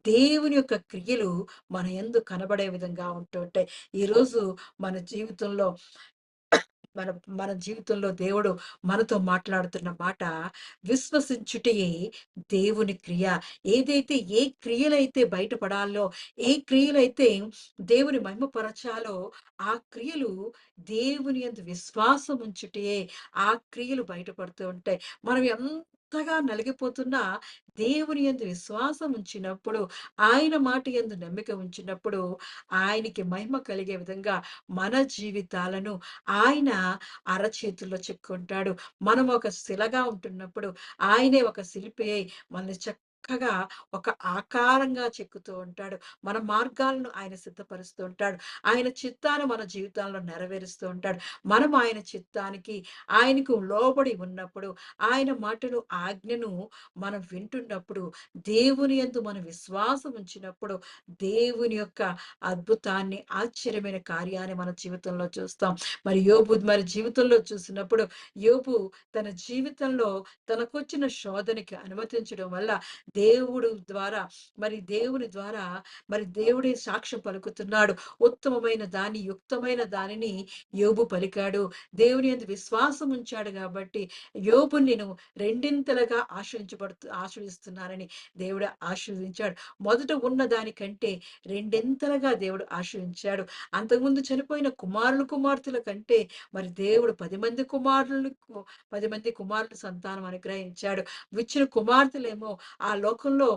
దేవుని యొక్క క్రియలు మన యందు కనబడే విధంగా ఉంటుంటాయి. ఈరోజు మన జీవితంలో మన మన జీవితంలో దేవుడు మనతో మాట్లాడుతున్న మాట, విశ్వసించుటయే దేవుని క్రియ. ఏదైతే ఏ క్రియలైతే బయటపడాలో, ఏ క్రియలైతే దేవుని మహిమపరచాలో, ఆ క్రియలు దేవుని యందు విశ్వాసం ఉంచుటయే ఆ క్రియలు బయటపడుతూ ఉంటాయి. మనం ఎంతగా నలిగిపోతున్నా దేవుని యందు విశ్వాసం ఉంచినప్పుడు, ఆయన మాట యందు నమ్మిక ఉంచినప్పుడు, ఆయనకి మహిమ కలిగే విధంగా మన జీవితాలను ఆయన అరచేతుల్లో చెక్కుంటాడు. మనం ఒక శిలగా ఉంటున్నప్పుడు ఆయనే ఒక శిల్పి అయి మనల్ని చక్కగా ఒక ఆకారంగా చెక్కుతూ ఉంటాడు. మన మార్గాలను ఆయన సిద్ధపరుస్తూ ఉంటాడు. ఆయన చిత్తాన్ని మన జీవితాల్లో నెరవేరుస్తూ ఉంటాడు. మనం ఆయన చిత్తానికి, ఆయనకు లోబడి ఉన్నప్పుడు, ఆయన మాటను, ఆజ్ఞను మనం వింటున్నప్పుడు, దేవుని యందు మనం విశ్వాసం ఉంచినప్పుడు, దేవుని యొక్క అద్భుతాన్ని, ఆశ్చర్యమైన కార్యాన్ని మన జీవితంలో చూస్తాం. మరి యోబు మరి జీవితంలో చూసినప్పుడు, యోబు తన జీవితంలో తనకొచ్చిన శోధనకి అనుమతించడం వల్ల దేవుడు ద్వారా దేవుని ద్వారా దేవుడే సాక్ష్యం పలుకుతున్నాడు. ఉత్తమమైన దాని, యుక్తమైన దానిని యోబు పలికాడు. దేవుని యందు విశ్వాసం ఉంచాడు కాబట్టి యోబుని నేను రెండింతలుగా ఆశీర్వదిస్తున్నానని దేవుడు ఆశీర్వదించాడు. మొదట ఉన్న దానికంటే రెండింతలుగా దేవుడు ఆశీర్వదించాడు. అంతకుముందు చనిపోయిన కుమార్తెల కంటే దేవుడు 10 మంది కుమారులకు 10 మంది కుమారుల సంతానం అనుగ్రహించాడు. విచ్చిన కుమార్తెలేమో ఆ లోకంలో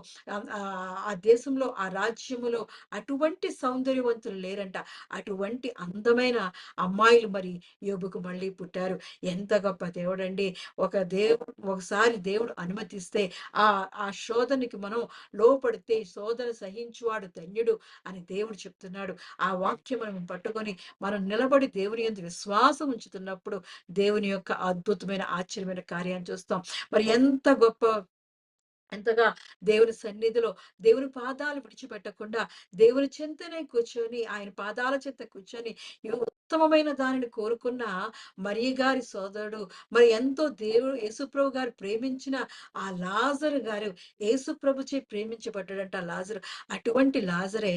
ఆ దేశంలో, ఆ రాజ్యములో అటువంటి సౌందర్యవంతులు లేరంట. అటువంటి అందమైన అమ్మాయిలు యోబుకు మళ్ళీ పుట్టారు. ఎంత గొప్ప దేవుడండి! ఒకసారి దేవుడు అనుమతిస్తే ఆ ఆ శోధనకి మనం లోపడితే, శోధన సహించువాడు ధన్యుడు అని దేవుడు చెప్తున్నాడు. ఆ వాక్యం మనం పట్టుకొని మనం నిలబడి దేవుని యందు విశ్వాసం ఉంచుతున్నప్పుడు దేవుని యొక్క అద్భుతమైన, ఆశ్చర్యమైన కార్యాన్ని చూస్తాం. ఎంతగా దేవుని సన్నిధిలో దేవుని పాదాలు విడిచిపెట్టకుండా దేవుని చెంతనే కూర్చొని, ఆయన పాదాల చెంత కూర్చొని ఉత్తమమైన దానిని కోరుకున్న మరియ గారి సోదరుడు, ఎంతో దేవుడు యేసుప్రభు గారు ప్రేమించిన ఆ లాజరు గారు యేసుప్రభుచే ప్రేమించబడ్డాడంట ఆ లాజరు. అటువంటి లాజరే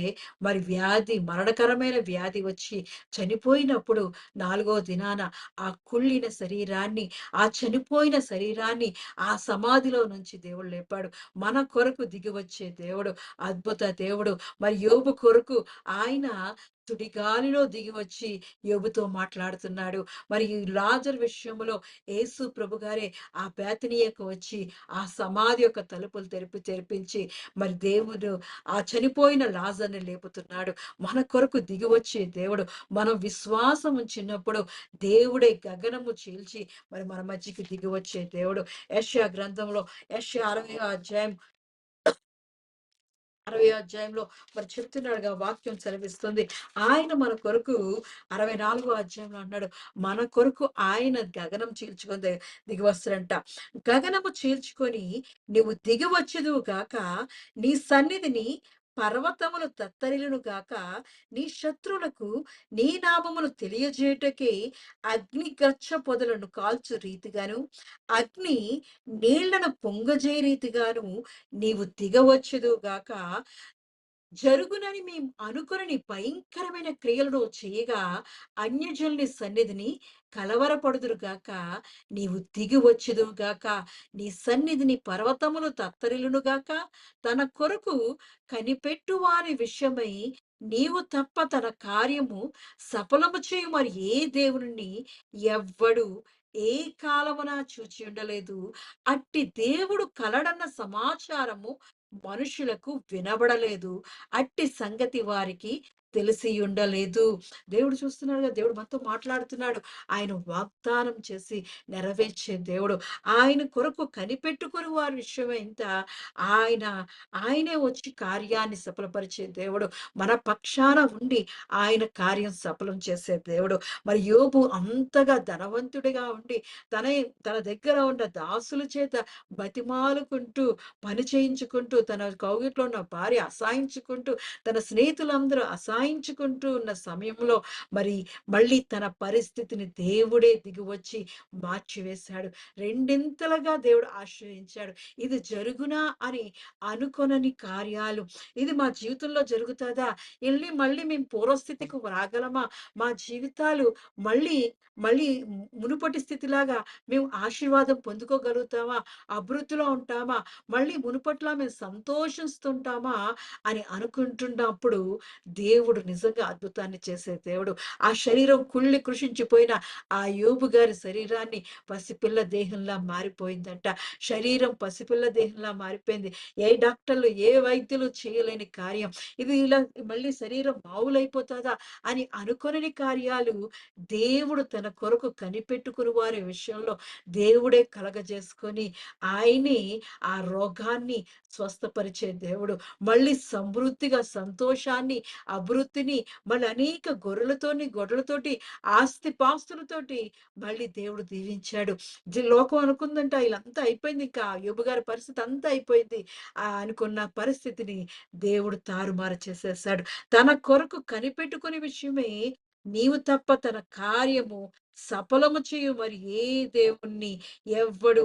మరణకరమైన వ్యాధి వచ్చి చనిపోయినప్పుడు 4వ దినాన ఆ కుళ్ళిన శరీరాన్ని, ఆ చనిపోయిన శరీరాన్ని ఆ సమాధిలో నుంచి దేవుడు లేపాడు. మన కొరకు దిగివచ్చే దేవుడు, అద్భుత దేవుడు. యోబు కొరకు ఆయన సుడిగాలిలో దిగివచ్చి యోబుతో మాట్లాడుతున్నాడు. ఈ లాజరు విషయంలో యేసు ప్రభుగారే ఆ బేతనీయకు వచ్చి ఆ సమాధి యొక్క తలుపులు తెరిపించి దేవుడు ఆ చనిపోయిన లాజర్‌ని లేపుతున్నాడు. మన కొరకు దిగివచ్చే దేవుడు. మనం విశ్వాసం ఉంచినప్పుడు దేవుడే గగనము చీల్చి మన మధ్యకి దిగివచ్చే దేవుడు. యెషయా గ్రంథంలో యెషయా 60వ అధ్యాయం 60 అధ్యాయంలో మరి చెప్తున్నాడుగా వాక్యం సెలవిస్తుంది. ఆయన మన కొరకు 64 అధ్యాయంలో అన్నాడు. మన కొరకు ఆయన గగనం చీల్చుకొని దిగివస్తాడంట. గగనము చీల్చుకొని నువ్వు దిగివచ్చెదవు గాక, నీ సన్నిధిని పర్వతములు తత్తరిల్లును గాక, నీ శత్రువులకు నీ నామమును తెలియజేయుటకే అగ్ని గచ్చ పొదలను కాల్చు రీతిగాను, అగ్ని నీళ్లను పొంగజే రీతిగాను నీవు దిగవచ్చెదవు గాక, జరుగునని మేము అనుకొనని భయంకరమైన క్రియలను చేయగా అన్యజనుని సన్నిధిని కలవరపడుదురు గాక, నీవు దిగి వచ్చుదువు గాక, నీ సన్నిధిని పర్వతములు తత్తరిల్లును గాక, తన కొరకు కనిపెట్టు వారి విషయమై నీవు తప్ప తన కార్యము సఫలము చేయు మరి ఏ దేవుని ఎవ్వడు ఏ కాలమున చూచి ఉండలేదు. అట్టి దేవుడు కలడన్న సమాచారము మనుషులకు వినబడలేదు. అట్టి సంగతి వారికి తెలిసి ఉండలేదు. దేవుడు చూస్తున్నాడు కదా! దేవుడు మనతో మాట్లాడుతున్నాడు. ఆయన వాగ్దానం చేసి నెరవేర్చే దేవుడు. ఆయన కొరకు కనిపెట్టుకొని వారి విషయమే ఇంత ఆయన ఆయనే వచ్చి కార్యాన్ని సఫలపరిచే దేవుడు. మన పక్షాన ఉండి ఆయన కార్యం సఫలం చేసే దేవుడు. మరి యోబు అంతగా ధనవంతుడిగా ఉండి తన తన దగ్గర ఉన్న దాసుల చేత బతిమాలుకుంటూ, పని చేయించుకుంటూ, తన కౌగిట్లో ఉన్న భార్య అసహాయించుకుంటూ, తన స్నేహితులందరూ అసహాయించుకుంటూ ఉన్న సమయంలో మరి మళ్ళీ తన పరిస్థితిని దేవుడే దిగివచ్చి మార్చివేశాడు. రెండింతలుగా దేవుడు ఆశ్రయించాడు. ఇది జరుగునా అని అనుకొనని కార్యాలు. ఇది మా జీవితంలో జరుగుతదా? మళ్ళీ మేము పూర్వస్థితికి రాగలమా? మా జీవితాలు మళ్ళీ మళ్ళీ మునుపటి స్థితిలాగా మేము ఆశీర్వాదం పొందుకోగలుగుతామా? అభివృద్ధిలో ఉంటామా? మళ్ళీ మునుపట్లా మేము సంతోషిస్తుంటామా? అని అనుకుంటున్నప్పుడు దేవుడు నిజంగా అద్భుతాన్ని చేసే దేవుడు. ఆ శరీరం కుళ్ళి కృషించిపోయిన ఆ యోబు గారి శరీరాన్ని పసిపిల్ల దేహంలా మారిపోయిందంట. శరీరం పసిపిల్ల దేహంలా మారిపోయింది. ఏ డాక్టర్లు, ఏ వైద్యులు చేయలేని కార్యం. ఇది ఇలా మళ్ళీ శరీరం మామూలైపోతదా అని అనుకోనని కార్యాలు దేవుడు తన కొరకు కనిపెట్టుకుని వారి విషయంలో దేవుడే కలగజేసుకొని ఆయనే ఆ రోగాన్ని స్వస్థపరిచే దేవుడు. మళ్ళీ సమృద్ధిగా సంతోషాన్ని, అభివృద్ధిని మళ్ళీ అనేక గొర్రెలతోటి ఆస్తిపాస్తులతోటి మళ్ళీ దేవుడు దీవించాడు. లోకం అనుకుందంట ఈళ్ళంతా అయిపోయింది ఇంకా. యోబు గారి పరిస్థితి అంతా అయిపోయింది. అనుకున్న పరిస్థితిని దేవుడు తారుమారు చేసేసాడు. తన కొరకు కనిపెట్టుకునే విషయమే నీవు తప్ప తన కార్యము సఫలము చేయు మరి ఏ దేవుణ్ణి ఎవ్వడు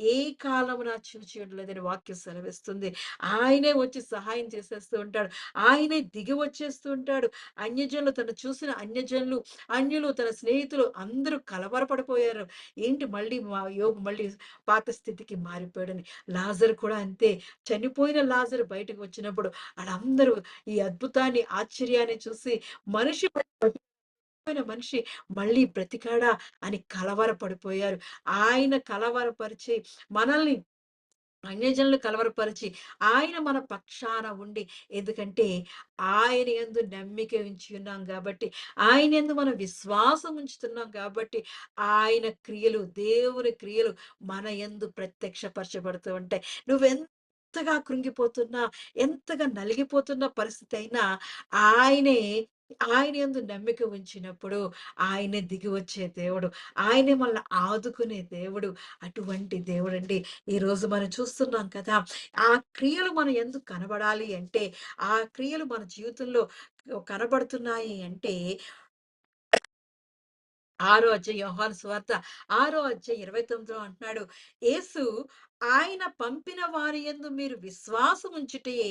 ఏ కాలమున చూచి ఉండలేదని వాక్యం సెలవిస్తుంది. ఆయనే వచ్చి సహాయం చేసేస్తూ ఉంటాడు. ఆయనే దిగి వచ్చేస్తూ ఉంటాడు. అన్యజనులు తను చూసిన అన్యజనులు, అన్యులు తన స్నేహితులు అందరూ కలవరపడిపోయారు. ఏంటి మళ్ళీ మా యోబు మళ్ళీ పాత స్థితికి మారిపోయాడని. లాజరు కూడా అంతే. చనిపోయిన లాజరు బయటకు వచ్చినప్పుడు ఆళ్ళందరూ ఈ అద్భుతాన్ని, ఆశ్చర్యాన్ని చూసి మనిషి మనిషి మళ్ళీ బ్రతికాడా అని కలవరపడిపోయారు. ఆయన కలవరపరిచి మనల్ని అన్యజనులు కలవరపరిచి ఆయన మన పక్షాన ఉండి ఎందుకంటే ఆయన యందు నమ్మిక ఉంచి ఉన్నాం కాబట్టి ఆయన యందు మనం విశ్వాసం ఉంచుతున్నాం కాబట్టి ఆయన క్రియలు దేవుని క్రియలు మన యందు ప్రత్యక్షపరచబడుతూ ఉంటాయి. నువ్వెంతగా కృంగిపోతున్నా ఎంతగా నలిగిపోతున్న పరిస్థితి అయినా ఆయనే ఆయన యందు నమ్మిక ఉంచినప్పుడు ఆయనే దిగి వచ్చే దేవుడు. ఆయనే మనల్ని ఆదుకునే దేవుడు. అటువంటి దేవుడండి. ఈరోజు మనం చూస్తున్నాం కదా! ఆ క్రియలు మన యందు కనబడాలి అంటే, ఆ క్రియలు మన జీవితంలో కనబడుతున్నాయి అంటే ఆరో అధ్యాయం యోహాను సువార్త 6 అధ్యాయం 29 అంటున్నాడు. యేసు ఆయన పంపిన వారి యందు మీరు విశ్వాసం ఉంచుటయే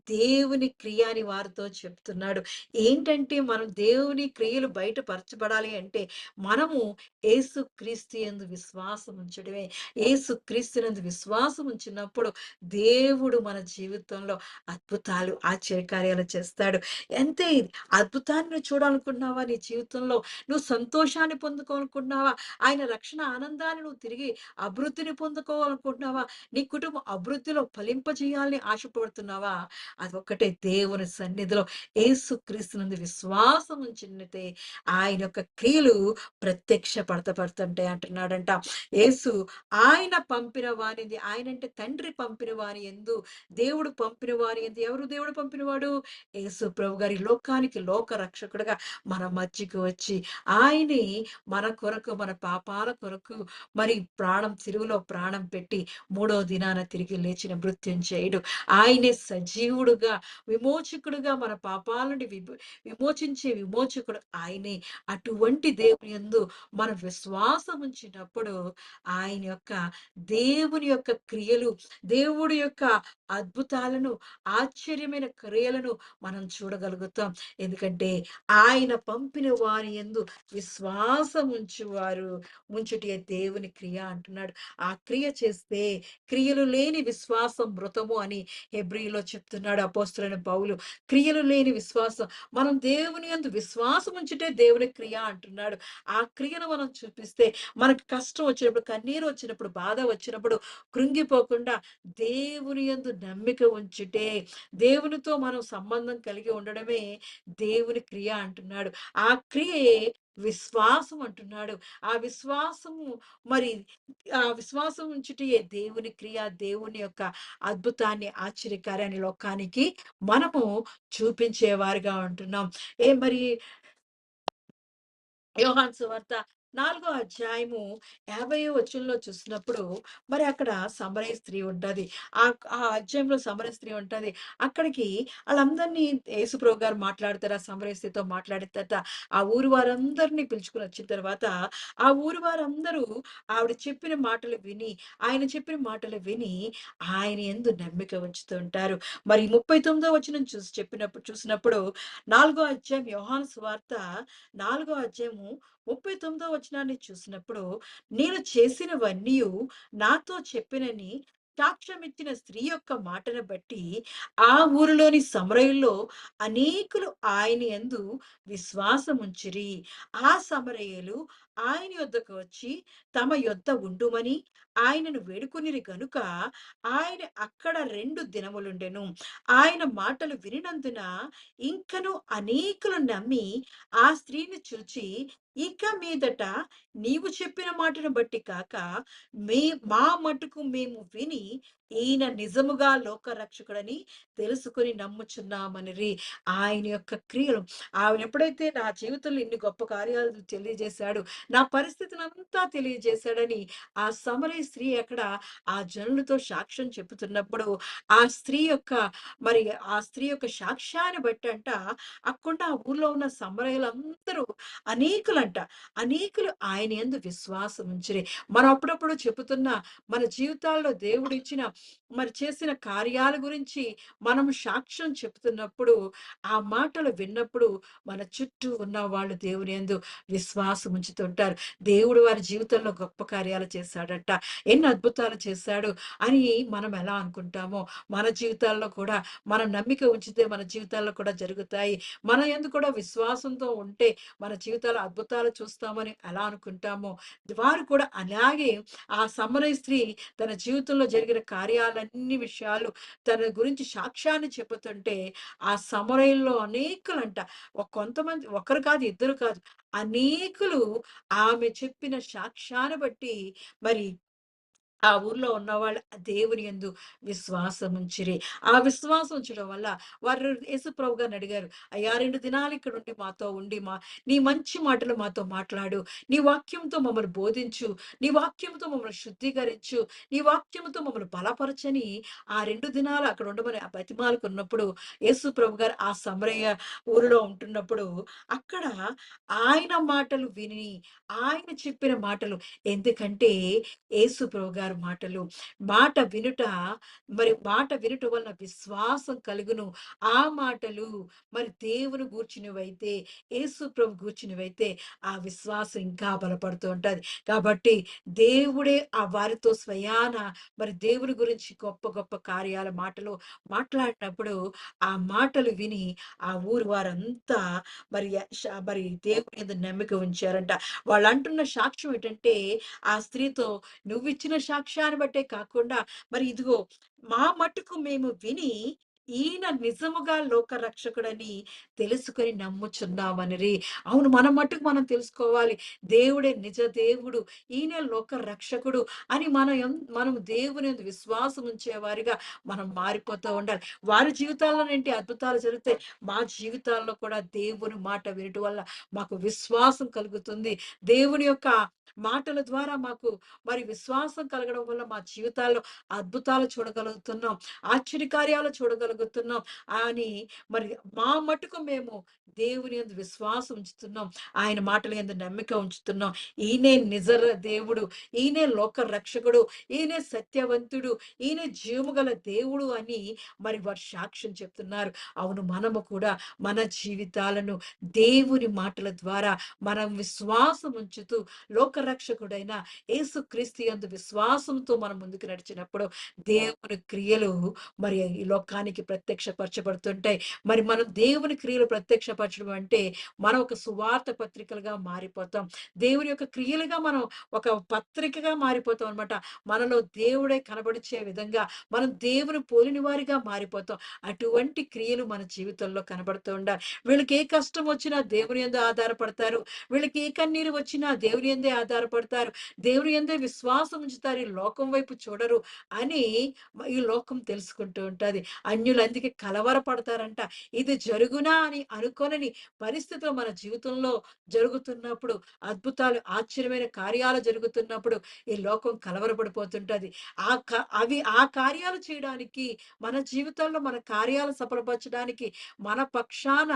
దేవుని క్రియ అని వారితో చెప్తున్నాడు. ఏంటంటే మనం దేవుని క్రియలు బయటపరచబడాలి అంటే మనము యేసుక్రీస్తు యందు విశ్వాసం ఉంచడమే. యేసుక్రీస్తునందు విశ్వాసం ఉంచినప్పుడు దేవుడు మన జీవితంలో అద్భుతాలు, ఆశ్చర్యకార్యాలు చేస్తాడు. అంతే అద్భుతాన్ని చూడాలనుకుంటున్నావా నీ జీవితంలో? నువ్వు సంతోషాన్ని సంతోషాన్ని పొందుకోవాలనుకుంటున్నావా? ఆయన రక్షణ ఆనందాన్ని నువ్వు తిరిగి అభివృద్ధిని పొందుకోవాలనుకుంటున్నావా? నీ కుటుంబం అభివృద్ధిలో ఫలింపజేయాలని ఆశపడుతున్నావా? అదొక్కటే దేవుని సన్నిధిలో యేసుక్రీస్తునందు విశ్వాసం ఉంచినట్లయితే ఆయన యొక్క క్రియలు పడతాయి అంటున్నాడంట. యేసు ఆయన పంపిన వానిది, ఆయనంటే తండ్రి పంపిన వాని యందు, దేవుడు పంపిన వాని యందు, ఎవరు దేవుడు పంపినవాడు? యేసు ప్రభు గారు ఈ లోకానికి లోక రక్షకుడుగా మన మధ్యకి వచ్చి ఆయనే మన కొరకు, మన పాపాల కొరకు మరి సిలువలో ప్రాణం పెట్టి మూడో దినాన తిరిగి లేచిన మృత్యుంజయుడు. ఆయనే సజీవుడుగా, విమోచకుడుగా, మన పాపాల నుండి విమోచించే విమోచకుడు ఆయనే. అటువంటి దేవుని యందు మనం విశ్వాసం ఉంచినప్పుడు ఆయన యొక్క దేవుని యొక్క క్రియలు, దేవుడి యొక్క అద్భుతాలను, ఆశ్చర్యమైన క్రియలను మనం చూడగలుగుతాం. ఎందుకంటే ఆయన పంపిన వారి యందు విశ్వాసం ఉంచుటే దేవుని క్రియ అంటున్నాడు. ఆ క్రియ చేస్తే క్రియలు లేని విశ్వాసం మృతము అని హెబ్రీలో చెప్తున్నాడు అపోస్తలుడైన పౌలు. క్రియలు లేని విశ్వాసం, మనం దేవుని యందు విశ్వాసం ఉంచుటే దేవుని క్రియ అంటున్నాడు. ఆ క్రియను మనం చూపిస్తే మనకు కష్టం వచ్చినప్పుడు, కన్నీరు వచ్చినప్పుడు, బాధ వచ్చినప్పుడు కృంగిపోకుండా దేవుని యందు నమ్మిక ఉంచుటే, దేవునితో మనం సంబంధం కలిగి ఉండడమే దేవుని క్రియ అంటున్నాడు. ఆ క్రియే విశ్వాసం అంటున్నాడు. ఆ విశ్వాసము మరి ఆ విశ్వాసం ఉంచుటయే దేవుని క్రియ, దేవుని యొక్క అద్భుతాన్ని, ఆశ్చర్యకార్యాన్ని లోకానికి మనము చూపించేవారుగా ఉంటున్నాం. మరి యోహాను సువార్త 4 అధ్యాయము 50 వచనంలో చూసినప్పుడు మరి అక్కడ సమరయ స్త్రీ ఉంటది. ఆ అధ్యాయంలో సమరయ స్త్రీ ఉంటది. అక్కడికి ఆళ్ళందరినీ యేసుప్రభు గారు మాట్లాడతారు. ఆ సమరయ స్త్రీతో మాట్లాడిన తర్వాత ఆ ఊరు వారందరిని పిలుచుకొని వచ్చిన తర్వాత ఆ ఊరు వారందరూ ఆవిడ చెప్పిన మాటలు విని, ఆయన చెప్పిన మాటలు విని ఆయన యందు నమ్మిక ఉంచుతూ ఉంటారు. మరి 39వ వచనం చూసినప్పుడు 4 అధ్యాయం యోహాను సువార్త 4 అధ్యాయము 39వ వచనాన్ని చూసినప్పుడు, నేను చేసినవన్నీయు నాతో చెప్పినని సాక్ష్యమిచ్చిన స్త్రీ యొక్క మాటను బట్టి ఆ ఊరిలోని సమరయుల్లో అనేకులు ఆయన యందు విశ్వాసముంచిరి. ఆ సమరయులు ఆయన యొద్దకు వచ్చి తమ యొద్ద ఉండుమని ఆయనను వేడుకొనిరి గనుక ఆయన అక్కడ 2 దినములుండెను. ఆయన మాటలు వినినందున ఇంకను అనేకులు నమ్మి ఆ స్త్రీని చూచి, ఇక మీదట నీవు చెప్పిన మాటను బట్టి కాక, మే మా మటుకు మేము విని ఈయన నిజముగా లోక రక్షకుడని తెలుసుకొని నమ్ముచున్నామనిరి. ఆయన యొక్క క్రియలు ఆయన ఎప్పుడైతే నా జీవితంలో ఇన్ని గొప్ప కార్యాలు తెలియజేశాడు, నా పరిస్థితినంతా తెలియజేశాడని ఆ సమరయ స్త్రీ అక్కడ ఆ జనులతో సాక్ష్యం చెప్పుతున్నప్పుడు, ఆ స్త్రీ యొక్క మరి ఆ స్త్రీ యొక్క సాక్ష్యాన్ని బట్టంట అక్కడ ఆ ఊర్లో ఉన్న సమరయులందరూ అనేకులంట. అనేకులు ఆయన యందు విశ్వాసం ఉంచిరి. మనం అప్పుడప్పుడు చెప్పుతున్న మన జీవితాల్లో దేవుడిచ్చిన మరి చేసిన కార్యాల గురించి మనం సాక్ష్యం చెప్తున్నప్పుడు, ఆ మాటలు విన్నప్పుడు మన చుట్టూ ఉన్న వాళ్ళు దేవుని యందు విశ్వాసం ఉంచుతుంటారు. దేవుడు వారి జీవితంలో గొప్ప కార్యాలు చేశాడట, ఎన్ని అద్భుతాలు చేశాడు అని మనం ఎలా అనుకుంటామో, మన జీవితాల్లో కూడా మనం నమ్మిక ఉంచితే మన జీవితాల్లో కూడా జరుగుతాయి. మన యందు కూడా విశ్వాసంతో ఉంటే మన జీవితాల్లో అద్భుతాలు చూస్తామని ఎలా అనుకుంటామో, వారు కూడా అలాగే ఆ సమరయ స్త్రీ తన జీవితంలో జరిగిన కార్యాలన్ని విషయాలు తన గురించి సాక్ష్యాన్ని చెప్పుతుంటే, ఆ సమరయంలో అనేకులంట, కొంతమంది ఒకరు కాదు, ఇద్దరు కాదు, అనేకులు ఆమె చెప్పిన సాక్ష్యాన్ని బట్టి మరి ఆ ఊర్లో ఉన్నవాళ్ళు దేవుని యందు విశ్వాసం ఉంచిరి. ఆ విశ్వాసం ఉంచడం వల్ల వారు యేసుప్రభు గారిని అడిగారు, "అయ్యా 2 దినాలు ఇక్కడుండి మాతో ఉండి నీ మంచి మాటలు మాతో మాట్లాడు. నీ వాక్యంతో మమ్మల్ని బోధించు. నీ వాక్యంతో మమ్మల్ని శుద్ధీకరించు. నీ వాక్యంతో మమ్మల్ని బలపరచని" ఆ 2 దినాలు అక్కడ ఉండమని ఆ బతిమాలుకున్నప్పుడు యేసుప్రభు గారు ఆ సమరయ ఊరిలో ఉంటున్నప్పుడు అక్కడ ఆయన మాటలు విని, ఆయన చెప్పిన మాటలు, ఎందుకంటే యేసు ప్రభు గారు మాటలు. మాట వినుట మాట వినుట వలన విశ్వాసం కలుగును. ఆ మాటలు మరి దేవుని గూర్చినవైతే, యేసు ప్రభు గూర్చినవైతే ఆ విశ్వాసం ఇంకా బలపడుతూ ఉంటది. కాబట్టి దేవుడే వారితో స్వయాన మరి దేవుని గురించి గొప్ప గొప్ప కార్యాల మాటలు మాట్లాడినప్పుడు, ఆ మాటలు విని ఆ ఊరు వారంతా మరి మరి దేవుని యందు నమ్మిక ఉంచారంట. వాళ్ళంటున్న సాక్ష్యం ఏంటంటే, ఆ స్త్రీతో "నువ్విచ్చిన సాక్ష్యాన్ని బట్టే కాకుండా, మరి ఇదిగో మా మట్టుకు మేము విని, ఈయన నిజముగా లోక రక్షకుడని తెలుసుకొని నమ్ముచున్నామనిరి." అవును. మన మట్టుకు మనం తెలుసుకోవాలి. దేవుడే నిజ దేవుడు. ఈయనే లోక రక్షకుడు అని మనం దేవుని యందు విశ్వాసం ఉంచేవారిగా మనం మారిపోతూ ఉండాలి. వారి జీవితాల్లోనేంటి అద్భుతాలు జరుగుతాయి. మా జీవితాల్లో కూడా దేవుని మాట వినటం వల్ల మాకు విశ్వాసం కలుగుతుంది. దేవుని యొక్క మాటల ద్వారా మాకు మరి విశ్వాసం కలగడం వల్ల మా జీవితాల్లో అద్భుతాలు చూడగలుగుతున్నాం. ఆశ్చర్యకార్యాలు చూడగలుగుతున్నాం అని మరి మా మట్టుకు మేము దేవుని యందు విశ్వాసం ఉంచుతున్నాం. ఆయన మాటల యందు నమ్మిక ఉంచుతున్నాం. ఈయనే దేవుడు. ఈయనే లోక రక్షకుడు. ఈయనే సత్యవంతుడు. ఈయనే జీవము గల దేవుడు అని మరి వారు సాక్ష్యం చెప్తున్నారు. అవును. మనము కూడా మన జీవితాలను దేవుని మాటల ద్వారా మనం విశ్వాసం ఉంచుతూ లోకరక్షకుడైన యేసుక్రీస్తు యందు విశ్వాసంతో మనం ముందుకు నడిచినప్పుడు దేవుని క్రియలు మరి ఈ లోకానికి ప్రత్యక్షపరచబడుతుంటాయి. మరి మనం దేవుని క్రియలు ప్రత్యక్షపరచడం అంటే మనం ఒక సువార్త పత్రికలుగా మారిపోతాం. దేవుని యొక్క క్రియలుగా మనం ఒక పత్రికగా మారిపోతాం అన్నమాట. మనలో దేవుడే కనబడిచే విధంగా మనం దేవుని పోలిన వారిగా మారిపోతాం. అటువంటి క్రియలు మన జీవితంలో కనబడుతూ ఉండాలి. వీళ్ళకి ఏ కష్టం వచ్చినా దేవుని యందే ఆధారపడతారు. వీళ్ళకి ఏ కన్నీరు వచ్చినా దేవుని యందే ఆధారపడతారు. దేవుని యందే విశ్వాసం ఉంచుతారు. ఈ లోకం వైపు చూడరు అని ఈ లోకం తెలుసుకుంటూ ఉంటది. అన్యులు అందుకే కలవరపడతారంట. ఇది జరుగునా అని అనుకోనని పరిస్థితులు మన జీవితంలో జరుగుతున్నప్పుడు, అద్భుతాలు, ఆశ్చర్యమైన కార్యాలు జరుగుతున్నప్పుడు ఈ లోకం కలవరపడిపోతుంటది. ఆ కార్యాలు చేయడానికి మన జీవితంలో మన కార్యాలు సఫలపరచడానికి మన పక్షాన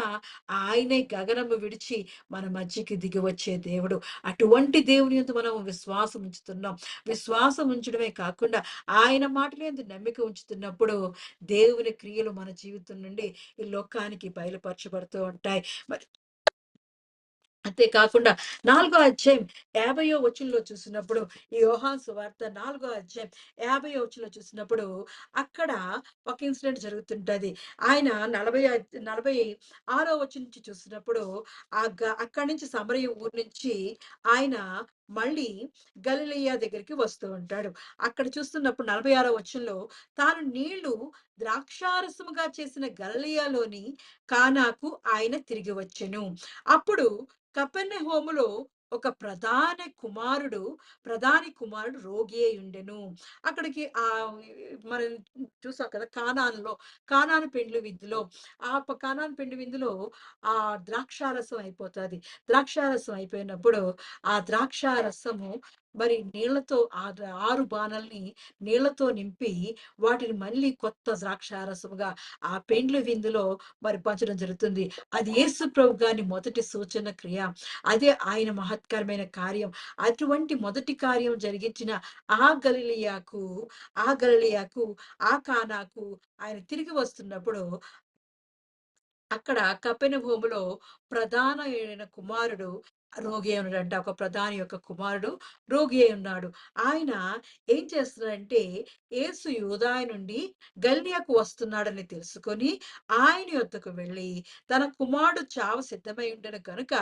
ఆయనే గగనము విడిచి మన మధ్యకి దిగి వచ్చే దేవుడు. అటువంటి దేవుని యందు మనం విశ్వాసం ఉంచుతున్నాం. విశ్వాసం ఉంచడమే కాకుండా ఆయన మాటల యందు నమ్మిక ఉంచుతున్నప్పుడు దేవుని క్రియలు మన జీవితం నుండి ఈ లోకానికి బయలుపరచబడుతూ ఉంటాయి. మరి అంతే కాకుండా 4 అధ్యాయం 50 వచనంలో చూసినప్పుడు, ఈ యోహాను సువార్త 4 అధ్యాయం 50 వచనంలో చూసినప్పుడు అక్కడ ఒక ఇన్సిడెంట్ జరుగుతుంటది. ఆయన 46 వచనం నుంచి చూసినప్పుడు అక్కడి నుంచి సమరయ ఊరు నుంచి ఆయన మళ్ళీ గలిలయ దగ్గరికి వస్తూ ఉంటాడు. అక్కడ చూస్తున్నప్పుడు 46 వచనంలో తాను నీళ్లు ద్రాక్షారసముగా చేసిన గలిలయలోని కానాకు ఆయన తిరిగి వచ్చెను. అప్పుడు కపెర్నహూములో ఒక ప్రధాని కుమారుడు రోగి అయి ఉండెను. అక్కడికి మనం చూసాం కదా! కానాను పెండ్లి విందులో కానాను పెండ్లి విందులో ఆ ద్రాక్షారసం అయిపోతది. ద్రాక్షారసం అయిపోయినప్పుడు ఆ ద్రాక్షారసము మరి నీళ్ళతో 6 బానల్ని నీళ్ళతో నింపి వాటిని మళ్ళీ కొత్త ద్రాక్షారసముగా ఆ పెండ్లి విందులో మరి పంచడం జరుగుతుంది. అది యేసు ప్రభు గారి మొదటి సూచన క్రియ. అదే ఆయన మహత్కరమైన కార్యం. అటువంటి మొదటి కార్యం జరిగించిన ఆ గలిలయకు, ఆ కానాకు ఆయన తిరిగి వస్తున్నప్పుడు అక్కడ కపెర్నహూములో ప్రధానమైన కుమారుడు రోగి అయి ఉన్నాడంట. ఒక ప్రధాని యొక్క కుమారుడు రోగి అయి ఉన్నాడు. ఆయన ఏం చేస్తున్నాడంటే, యేసు యూదాయ నుండి గలిలయకు వస్తున్నాడని తెలుసుకొని, ఆయన యొద్దకు వెళ్ళి, తన కుమారుడు చావు సిద్ధమై ఉండెను గనుక,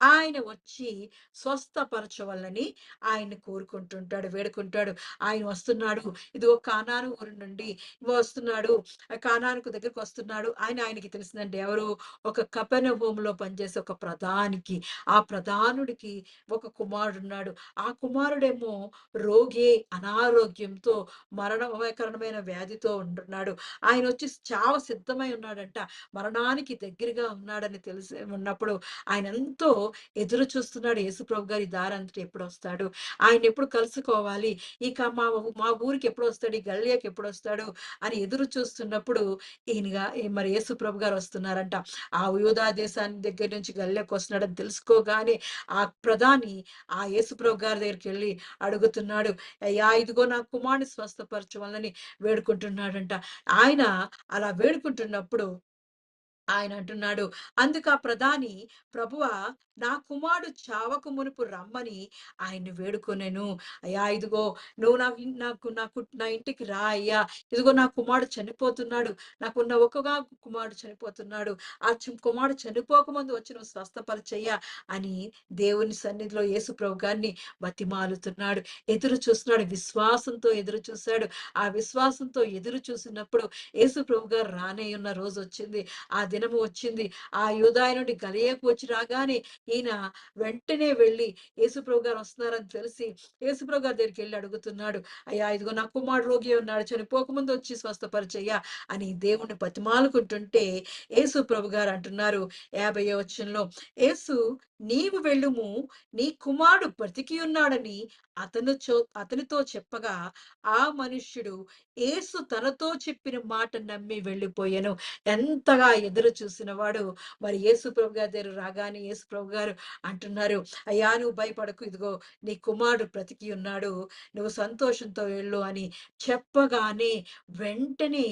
ఆయన వచ్చి స్వస్థపరచవలెనని ఆయన్ని కోరుకుంటుంటాడు, వేడుకుంటాడు. ఆయన వస్తున్నాడు. ఇదిగో కానాను ఊరు నుండి వస్తున్నాడు. కానానుకు దగ్గరికి వస్తున్నాడు అని ఆయనకి తెలిసిందంటే ఎవరు? ఒక కపెర్నహూములో పనిచేసే ఒక ప్రధానికి. ఆ ప్రధానుడికి ఒక కుమారుడున్నాడు. ఆ కుమారుడేమో రోగి, అనారోగ్యంతో మరణకరమైన వ్యాధితో ఉంటున్నాడు. ఆయనొచ్చి సిద్ధమై ఉన్నాడంట. మరణానికి దగ్గరగా ఉన్నాడని తెలిసి ఉన్నప్పుడు ఆయన ఎంతో ఎదురు చూస్తున్నాడు యేసుప్రభు గారు ఈ దారంతట ఎప్పుడొస్తాడు? ఆయనెప్పుడు కలుసుకోవాలి? ఇక మా ఊరికి ఎప్పుడొస్తాడు? ఈ గలిలయకి ఎప్పుడొస్తాడు? అని ఎదురు చూస్తున్నప్పుడు మరి యేసుప్రభు గారు వస్తున్నారంట. ఆ యూదా దేశాన్ని దగ్గర నుంచి గలిలయకొస్తున్నాడని తెలుసుకోగానే ఆ ప్రధాని ఆ యేసుప్రభు గారి దగ్గరికెళ్ళి అడుగుతున్నాడు. అయ్యా! ఇదిగో నా కుమారుడిని స్వస్థపరచమని వేడుకుంటున్నాడంట. ఆయన అలా వేడుకుంటున్నప్పుడు ఆయన అంటున్నాడు. అందుకు ఆ ప్రధాని, "ప్రభువా! నా కుమారుడు చావక మునుపు రమ్మని ఆయన్ని వేడుకొనెను. అయ్యా! ఇదిగో నువ్వు నా ఇంటికి రా అయ్యా! ఇదిగో నా కుమారుడు చనిపోతున్నాడు. నాకున్న ఒక్కగా కుమారుడు చనిపోతున్నాడు. ఆ కుమారుడు చనిపోకముందు వచ్చి నువ్వు స్వస్థపరచయ్యా" అని దేవుని సన్నిధిలో యేసు ప్రభు గారిని బతిమాలుతున్నాడు. ఎదురు చూస్తున్నాడు. విశ్వాసంతో ఎదురు చూసాడు. ఆ విశ్వాసంతో ఎదురు చూసినప్పుడు యేసు ప్రభు గారు రానేయున్న రోజొచ్చింది. ఆ దినము వచ్చింది. ఆ యూదాయ నుండి గలిలయకు వచ్చి రాగానే ఈయన వెంటనే వెళ్లి యేసుప్రభు గారు వస్తున్నారని తెలిసి యేసుప్రభు గారి దగ్గరికెళ్లి అడుగుతున్నాడు. "అయ్యా! ఇదిగో నా కుమారుడు రోగి ఉన్నాడు. చనిపోకముందు వచ్చి స్వస్థపరిచయ్యా" అని దేవుణ్ణి బతిమాలుకుంటుంటే యేసుప్రభు గారు అంటున్నారు 50వ వచనంలో, "యేసు నీవు వెళ్ళుము, నీ కుమారుడు బ్రతికి ఉన్నాడని అతనితో చెప్పగా ఆ మనుష్యుడు యేసు తనతో చెప్పిన మాట నమ్మి వెళ్ళిపోయెను." ఎంతగా ఎదురు చూసిన వాడు మరి యేసుప్రభు గారి దగ్గర రాగానే యేసుప్రభు గారు అంటున్నారు, "అయ్యా! నువ్వు భయపడకు. ఇదిగో నీ కుమారుడు బ్రతికి ఉన్నాడు. నువ్వు సంతోషంతో వెళ్ళు" అని చెప్పగానే వెంటనే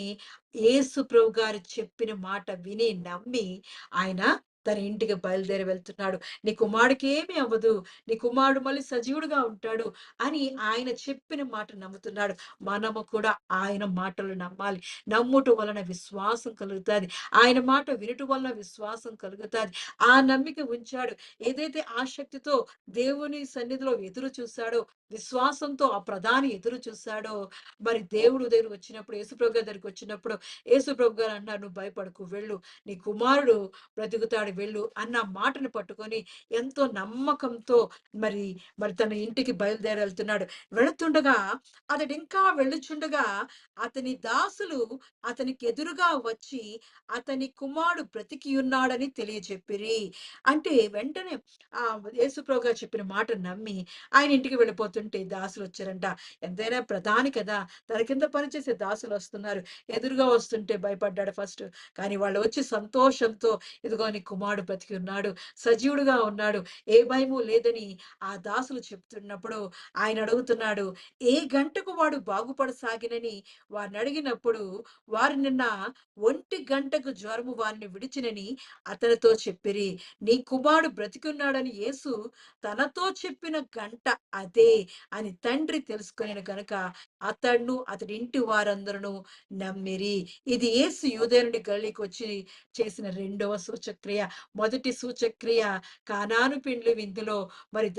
యేసుప్రభు గారు చెప్పిన మాట విని నమ్మి ఆయన తన ఇంటికి బయలుదేరి వెళ్తున్నాడు. "నీ కుమారుడికి ఏమీ అవ్వదు. నీ కుమారుడు మళ్ళీ సజీవుడుగా ఉంటాడు" అని ఆయన చెప్పిన మాట నమ్ముతున్నాడు. మనము కూడా ఆయన మాటలు నమ్మాలి. నమ్ముట వలన విశ్వాసం కలుగుతాది. ఆయన మాట వినుట వలన విశ్వాసం కలుగుతాది. ఆ నమ్మిక ఉంచాడు. ఏదైతే ఆసక్తితో దేవుని సన్నిధిలో ఎదురు చూసాడో, విశ్వాసంతో ఆ ప్రధాని ఎదురు చూసాడో, మరి దేవుడు దగ్గరికి వచ్చినప్పుడు, యేసుప్రభు గారి దగ్గరికి వచ్చినప్పుడు, యేసుప్రభు గారు అన్నారు, "నువ్వు భయపడకు వెళ్ళు. నీ కుమారుడు బ్రతుకుతాడు వెళ్ళు" అన్న మాటను పట్టుకొని ఎంతో నమ్మకంతో మరి మరి తన ఇంటికి బయలుదేరి వెళ్తున్నాడు. వెళుతుండగా అతడింకా వెళ్ళుచుండగా అతని దాసులు అతనికి ఎదురుగా వచ్చి అతని కుమారుడు బ్రతికి ఉన్నాడని తెలియజెప్పిరి. అంటే వెంటనే యేసుప్రభు గారు చెప్పిన మాట నమ్మి ఆయన ఇంటికి వెళ్ళిపోతుంటే దాసులు వచ్చారంట. ఎంతైనా ప్రధాని కదా! తన కింద పనిచేసే దాసులు వస్తున్నారు. ఎదురుగా వస్తుంటే భయపడ్డాడు ఫస్ట్. కానీ వాళ్ళు వచ్చి సంతోషంతో ఇదిగో నీ కుమారుడు బ్రతికి ఉన్నాడు. సజీవుడుగా ఉన్నాడు. ఏ భయము లేదని ఆ దాసులు చెప్తున్నప్పుడు ఆయన అడుగుతున్నాడు, ఏ గంటకు వాడు బాగుపడసాగినని వారినడిగినప్పుడు వారు నిన్న 1 గంటకు జ్వరము వారిని విడిచినని అతనితో చెప్పిరి. నీ కుమారుడు బ్రతికున్నాడని యేసు తనతో చెప్పిన గంట అదే అని తండ్రి తెలుసుకొనెను గనుక అతడును అతడి ఇంటి వారందరును నమ్మిరి. ఇది యేసు యూదయ నుండి గలిలయకొచ్చి చేసిన రెండవ సూచక్రియ. మొదటి సూచక్రియ కానాను పెండ్లి విందులో మరి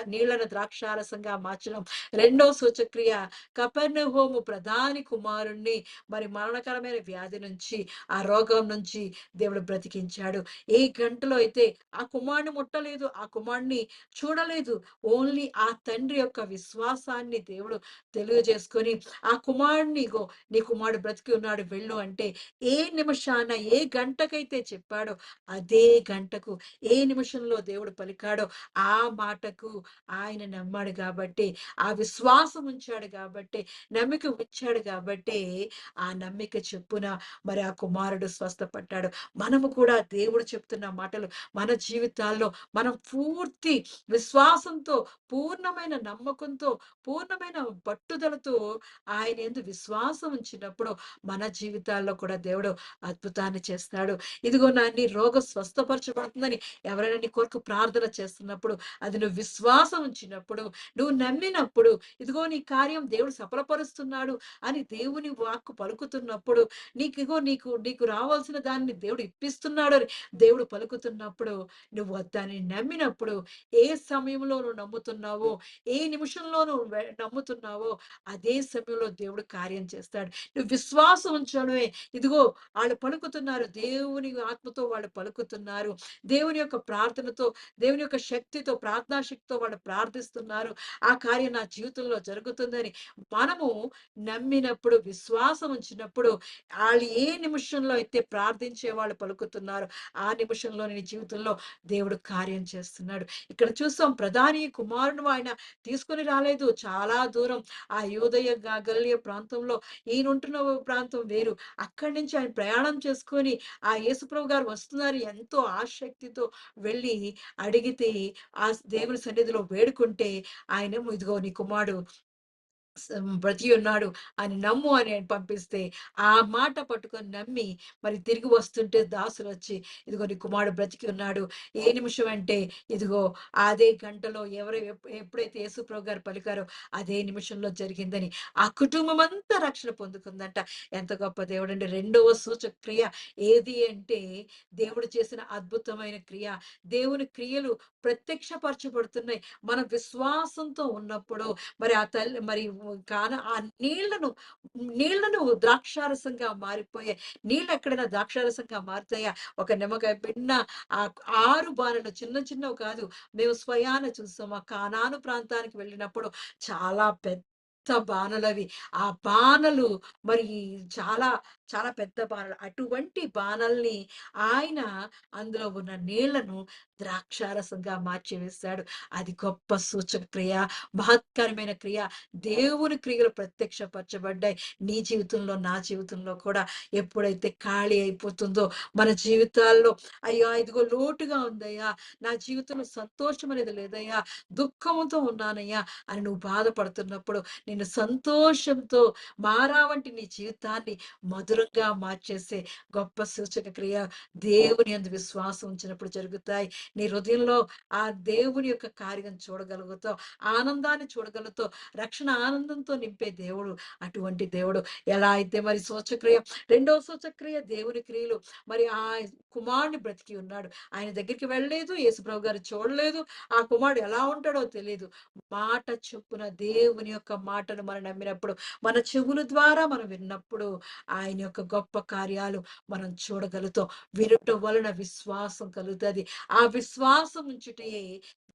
నీళ్లను ద్రాక్షారసంగా మార్చడం. రెండవ సూచక్రియ కపెర్నహూము ప్రధాని కుమారుణ్ణి మరి మరణకరమైన వ్యాధి నుంచి, ఆ రోగం నుంచి దేవుడు బ్రతికించాడు. ఏ గంటలో అయితే ఆ కుమారుడిని ముట్టలేదు, ఆ కుమారుడిని చూడలేదు. ఓన్లీ ఆ తండ్రి యొక్క విశ్వాసాన్ని దేవుడు తెలియజేసుకొని, ఆ కుమారుడిని ఇగో నీ కుమారుడు బ్రతికి ఉన్నాడు వెళ్ళు అంటే, ఏ నిమిషాన, ఏ గంటకైతే చెప్పాడో, అదే గంటకు, ఏ నిమిషంలో దేవుడు పలికాడో, ఆ మాటకు ఆయన నమ్మాడు కాబట్టి, ఆ విశ్వాసం ఉంచాడు కాబట్టి, నమ్మిక ఉంచాడు కాబట్టి, ఆ నమ్మిక చొప్పున మరి ఆ కుమారుడు స్వస్థపడ్డాడు. మనము కూడా దేవుడు చెప్తున్న మాటలు మన జీవితాల్లో మనం పూర్తి విశ్వాసంతో, పూర్ణమైన నమ్మకంతో, పూర్ణమైన పట్టుదలతో ఆయన యందు విశ్వాసం ఉంచినప్పుడు మన జీవితాల్లో కూడా దేవుడు అద్భుతాన్ని చేస్తాడు. ఇదిగో నీ రోగం స్వస్థపరచబడుతుందని ఎవరైనా నీ కొరకు ప్రార్థన చేస్తున్నప్పుడు, అది నువ్వు విశ్వాసం ఉంచినప్పుడు, నువ్వు నమ్మినప్పుడు, ఇదిగో నీ కార్యం దేవుడు సఫలపరుస్తున్నాడు అని దేవుని వాక్కు పలుకుతున్నప్పుడు, నీకు నీకు రావాల్సిన దాన్ని దేవుడు ఇప్పిస్తున్నాడు అని దేవుడు పలుకుతున్నప్పుడు, నువ్వు దాన్ని నమ్మినప్పుడు, ఏ సమయంలో నువ్వు నమ్ముతున్నావో, ఏ నిమిషంలో నువ్వు నమ్ముతున్నావో, అదే సమయంలో దేవుడు కార్యం చేస్తాడు. నువ్వు విశ్వాసం ఉంచడమే. ఇదిగో వాళ్ళు పలుకుతున్నారు. దేవుని ఆత్మతో వాళ్ళు పలుకుతున్నారు. నమ్ముకున్నారు. దేవుని యొక్క ప్రార్థనతో, దేవుని యొక్క శక్తితో, ప్రార్థనా శక్తితో వాళ్ళు ప్రార్థిస్తున్నారు. ఆ కార్యం నా జీవితంలో జరుగుతుందని మనము నమ్మినప్పుడు, విశ్వాసం ఉంచినప్పుడు, ఆళ్ళు ఏ నిమిషంలో అయితే ప్రార్థించే వాళ్ళు పలుకుతున్నారో, ఆ నిమిషంలో నీ జీవితంలో దేవుడు కార్యం చేస్తున్నాడు. ఇక్కడ చూస్తాం ప్రధాని కుమారుడు ఆయన తీసుకొని రాలేదు. చాలా దూరం ఆ యూదయ గలిలయ ప్రాంతంలో ఈయనుంటున్న ప్రాంతం వేరు. అక్కడి నుంచి ఆయన ప్రయాణం చేసుకొని ఆ యేసుప్రభు గారు వస్తున్నారు ఎంతో ఆసక్తితో వెళ్ళి అడిగితే ఆ దేవుని సన్నిధిలో వేడుకుంటే ఆయనేమో ఇదిగో నీ కుమారుడు బ్రతికి ఉన్నాడు అని నమ్ము అని ఆయన పంపిస్తే, ఆ మాట పట్టుకొని నమ్మి మరి తిరిగి వస్తుంటే దాసులొచ్చి, ఇదిగో నీ కుమారుడు బ్రతికి ఉన్నాడు. ఏ నిమిషం అంటే, ఇదిగో అదే గంటలో ఎవరు ఎప్పుడైతే యేసుప్రభు గారు పలికారో అదే నిమిషంలో జరిగిందని, ఆ కుటుంబం అంతా రక్షణ పొందుకుందంట. ఎంత గొప్ప దేవుడండి. రెండవ సూచక క్రియ ఏది అంటే, దేవుడు చేసిన అద్భుతమైన క్రియ. దేవుని క్రియలు ప్రత్యక్షపరచబడుతున్నాయి. మన విశ్వాసంతో ఉన్నప్పుడు మరి ఆ తల్లి మరి ఆ నీళ్లను నీళ్లను ద్రాక్షారసంగా మారిపోయాయి. నీళ్ళు ఎక్కడైనా ద్రాక్షారసంగా మారుతాయా? ఒక నిమ్మకాయ పిండిన ఆ 6 బానలు చిన్న చిన్నవి కాదు. మేము స్వయాన చూసాం. ఆ కానాను ప్రాంతానికి వెళ్ళినప్పుడు చాలా పెద్ద బానలవి. ఆ బానలు మరి చాలా చాలా పెద్ద బానలు. అటువంటి బానల్ని ఆయన అందులో ఉన్న నీళ్లను ద్రాక్షారసంగా మార్చివేశాడు. అది గొప్ప సూచక క్రియ, మహత్కరమైన క్రియ. దేవుని క్రియలు ప్రత్యక్షపరచబడ్డాయి. నీ జీవితంలో, నా జీవితంలో కూడా ఎప్పుడైతే ఖాళీ అయిపోతుందో మన జీవితాల్లో, అయ్యా! ఇదిగో లోటుగా ఉందయ్యా, నా జీవితంలో సంతోషం అనేది లేదయ్యా, దుఃఖంతో ఉన్నానయ్యా అని నువ్వు బాధపడుతున్నప్పుడు, నిన్ను సంతోషంతో మారావంటి నీ జీవితాన్ని మధురంగా మార్చేసే గొప్ప సూచక క్రియ దేవుని యందు విశ్వాసం ఉంచినప్పుడు జరుగుతాయి. నీ హృదయంలో ఆ దేవుని యొక్క కార్యం చూడగలుగుతావు. ఆనందాన్ని చూడగలుగుతావు. రక్షణ ఆనందంతో నింపే దేవుడు. అటువంటి దేవుడు. ఎలా అయితే మరి సూచక్రియ, రెండవ సూచక్రియ దేవుని క్రియలు. మరి ఆ కుమారుడు బ్రతికి ఉన్నాడు. ఆయన దగ్గరికి వెళ్ళలేదు. యేసుప్రభు గారు చూడలేదు. ఆ కుమారుడు ఎలా ఉంటాడో తెలీదు. మాట చొప్పున దేవుని యొక్క మాటను మనం నమ్మినప్పుడు, మన చెవుల ద్వారా మనం విన్నప్పుడు ఆయన యొక్క గొప్ప కార్యాలు మనం చూడగలుగుతాం. వినుట వలన విశ్వాసం కలుగుతది. ఆ విశ్వాసం ఉంచుటే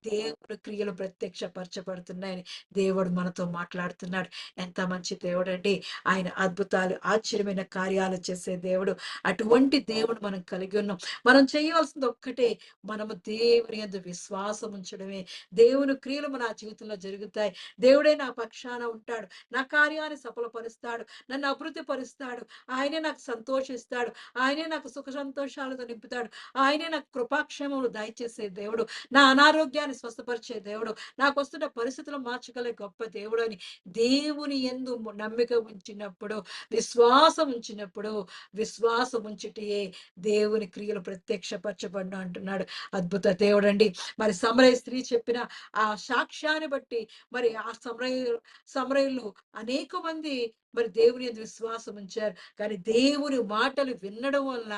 దేవుని క్రియలు ప్రత్యక్షపరచబడుతున్నాయని దేవుడు మనతో మాట్లాడుతున్నాడు. ఎంత మంచి దేవుడండి. ఆయన అద్భుతాలు, ఆశ్చర్యమైన కార్యాలు చేసే దేవుడు. అటువంటి దేవుడు మనం కలిగి ఉన్నాం. మనం చేయవలసింది ఒక్కటే, మనము దేవుని యందు విశ్వాసం ఉంచడమే. దేవుని క్రియలు మన జీవితంలో జరుగుతాయి. దేవుడే నా పక్షాన ఉంటాడు. నా కార్యాన్ని సఫలపరుస్తాడు. నన్ను అభివృద్ధి పరుస్తాడు. ఆయనే నాకు సంతోషిస్తాడు. ఆయనే నాకు సుఖ సంతోషాలతో నింపుతాడు. ఆయనే నాకు కృపాక్షేమములు దయచేసే దేవుడు. నా అనారోగ్యాన్ని స్వస్థపరిచే దేవుడు. నాకొస్తున్న పరిస్థితులు మార్చగల గొప్ప దేవుడు అని దేవుని యందు నమ్మిక ఉంచినప్పుడు, విశ్వాసం ఉంచినప్పుడు, విశ్వాసం ఉంచుటయే దేవుని క్రియలు ప్రత్యక్షపరచబడును అంటున్నాడు. అద్భుత దేవుడండి. మరి సమరయ స్త్రీ చెప్పిన ఆ సాక్ష్యాన్ని బట్టి మరి ఆ సమరయులు అనేక మంది మరి దేవుని యందు విశ్వాసం ఉంచారు. కానీ దేవుని మాటలు వినడం వల్ల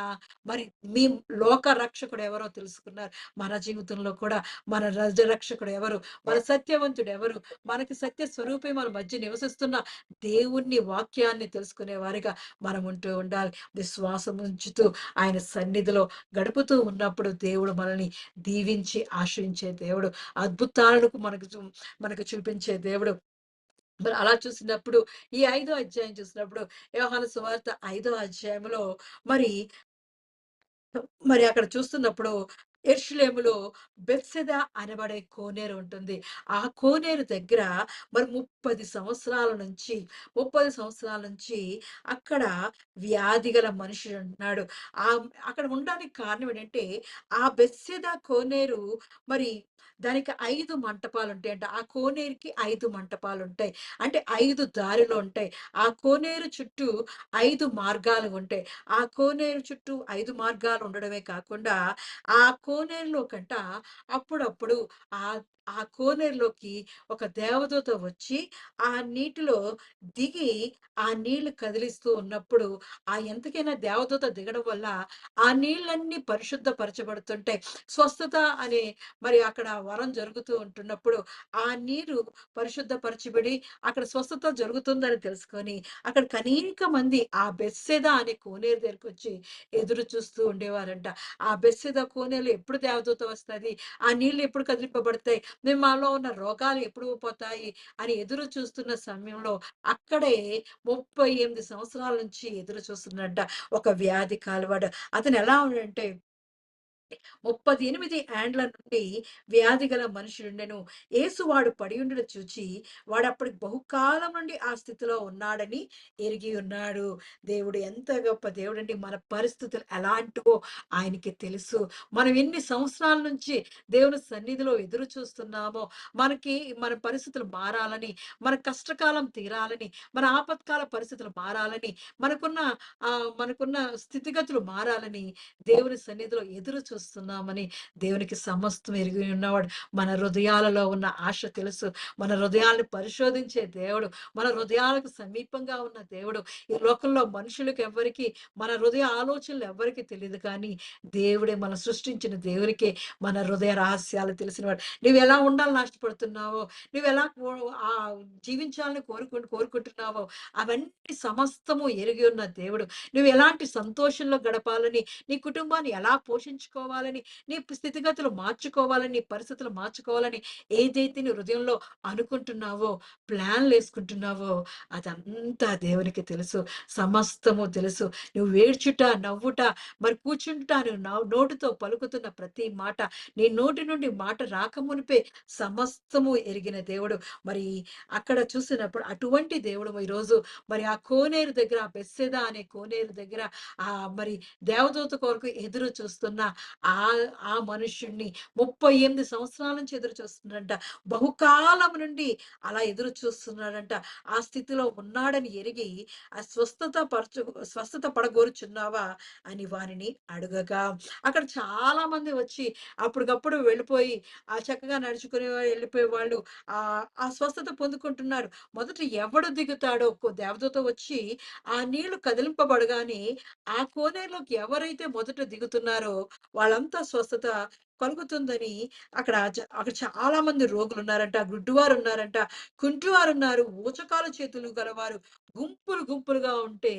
మరి మీ లోక రక్షకుడు ఎవరో తెలుసుకున్నారు. మన జీవితంలో కూడా మన రక్షకుడు ఎవరు? మన సత్యవంతుడు ఎవరు? మనకి సత్య స్వరూపి మన మధ్య నివసిస్తున్న దేవుని వాక్యాన్ని తెలుసుకునే వారిగా మనం ఉంటూ ఉండాలి. విశ్వాసం ఉంచుతూ ఆయన సన్నిధిలో గడుపుతూ ఉన్నప్పుడు దేవుడు మనల్ని దీవించి ఆశ్రయించే దేవుడు. అద్భుతాలను మనకు చూపించే దేవుడు. మరి అలా చూసినప్పుడు ఈ 5దో అధ్యాయం చూసినప్పుడు యోహాను సువార్త 5దో అధ్యాయంలో మరి మరి అక్కడ చూస్తున్నప్పుడు యెరూషలేములో బెత్సెదా అనబడే కోనేరు ఉంటుంది. ఆ కోనేరు దగ్గర మరి 30 సంవత్సరాల నుంచి అక్కడ వ్యాధి గల మనుషుడు ఉంటున్నాడు. అక్కడ ఉండడానికి కారణం ఏంటంటే, ఆ బెత్సెదా కోనేరు మరి దానికి 5 మంటపాలుంటాయంట. ఆ కోనేరుకి 5 మంటపాలుంటాయి. అంటే 5 దారులు ఉంటాయి. ఆ కోనేరు చుట్టూ 5 మార్గాలు ఉంటాయి. ఆ కోనేరు చుట్టూ 5 మార్గాలు ఉండడమే కాకుండా, ఆ కోనేరులో కంట అప్పుడప్పుడు ఆ ఆ కోనేరులోకి ఒక దేవదూత వచ్చి, ఆ నీటిలో దిగి, ఆ నీళ్లు కదిలిస్తూ ఉన్నప్పుడు, ఎంతకైనా దేవదూత దిగడం వల్ల, ఆ నీళ్ళన్నీ పరిశుద్ధపరచబడుతుంటాయి. స్వస్థత అనే మరి అక్కడ వరం జరుగుతూ ఉంటున్నప్పుడు, ఆ నీరు పరిశుద్ధపరచబడి, అక్కడ స్వస్థత జరుగుతుందని తెలుసుకొని, అక్కడికి అనేక మంది ఆ బెత్సెదా అనే కోనేరు దగ్గరకొచ్చి ఎదురు చూస్తూ ఉండేవారంట. ఆ బెత్సెదా కోనేరులో ఎప్పుడు దేవదూత వస్తది? ఆ నీళ్ళు ఎప్పుడు కదిలింపబడతాయి? మాలో ఉన్న రోగాలు ఎప్పుడు పోతాయి? అని ఎదురు చూస్తున్న సమయంలో అక్కడే 38 సంవత్సరాల నుంచి ఎదురు చూస్తున్నట్ట ఒక వ్యాధి కలవాడు. అతను ఎలా ఉన్నాడంటే 38 ఏండ్ల నుండి వ్యాధి గల మనుషుడుండెను. యేసు వాడు పడియుండుట చూచి, వాడప్పటికి బహుకాలం నుండి ఆ స్థితిలో ఉన్నాడని ఎరిగి ఉన్నాడు. దేవుడు ఎంత గొప్ప దేవుడండి. మన పరిస్థితులు ఎలాంటివో ఆయనకి తెలుసు. మనం ఎన్ని సంవత్సరాల నుంచి దేవుని సన్నిధిలో ఎదురు చూస్తున్నామో, మనకి మన పరిస్థితులు మారాలని, మన కష్టకాలం తీరాలని, మన ఆపత్కాల పరిస్థితులు మారాలని, మనకున్న మనకున్న స్థితిగతులు మారాలని దేవుని సన్నిధిలో ఎదురు చూస్తున్నామని దేవునికి సమస్తం ఎరిగి ఉన్నవాడు. మన హృదయాలలో ఉన్న ఆశ తెలుసు. మన హృదయాలను పరిశోధించే దేవుడు. మన హృదయాలకు సమీపంగా ఉన్న దేవుడు. ఈ లోకంలో మనుషులకు ఎవ్వరికీ మన హృదయ ఆలోచనలు ఎవ్వరికీ తెలీదు కానీ, దేవుడే మనం సృష్టించిన దేవునికే మన హృదయ రహస్యాలు తెలిసినవాడు. నువ్వెలా ఉండాలని ఆశపడుతున్నావో, నువ్వెలా జీవించాలని కోరుకుంటున్నావో, అవన్నీ సమస్తము ఎరిగి ఉన్న దేవుడు. నువ్వు ఎలాంటి సంతోషంలో గడపాలని, నీ కుటుంబాన్ని ఎలా పోషించుకోవాలని, నీ స్థితిగతులు మార్చుకోవాలని, నీ పరిస్థితులు మార్చుకోవాలని ఏదైతే నీ హృదయంలో అనుకుంటున్నావో, ప్లాన్‌లేసుకుంటున్నావో అదంతా దేవునికి తెలుసు. సమస్తము తెలుసు. నువ్వు ఏడ్చుట, నవ్వుట, మరి కూర్చుంట, నువ్వు నోటితో పలుకుతున్న ప్రతి మాట, నీ నోటి నుండి మాట రాకమునుపే సమస్తము ఎరిగిన దేవుడు. మరి అక్కడ చూసినప్పుడు అటువంటి దేవుడు ఈరోజు మరి ఆ కోనేరు దగ్గర, ఆ బెత్సెదా అనే కోనేరు దగ్గర మరి దేవదూత కొరకు ఎదురు చూస్తున్న ఆ ఆ మనుష్యుడిని 38 సంవత్సరాల నుంచి ఎదురు చూస్తున్నాడంట. బహుకాలం నుండి అలా ఎదురు చూస్తున్నాడంట. ఆ స్థితిలో ఉన్నాడని ఎరిగి, ఆ స్వస్థత పడగోరుచున్నావా అని వారిని అడుగగా, అక్కడ చాలా మంది వచ్చి అప్పటికప్పుడు వెళ్ళిపోయి, చక్కగా నడుచుకుని వెళ్ళిపోయేవాళ్ళు. ఆ స్వస్థత పొందుకుంటున్నారు. మొదట ఎవడు దిగుతాడో దేవదూత వచ్చి ఆ నీళ్లు కదిలింపబడగానే ఆ కోనేరులోకి ఎవరైతే మొదట దిగుతున్నారో వాళ్ళంతా స్వస్థత కలుగుతుందని అక్కడ చాలా మంది రోగులున్నారంట, గుడ్డివారున్నారంట, కుంటివారున్నారు, ఊచకాలు చేతులు గలవారు గుంపులుగా ఉంటే,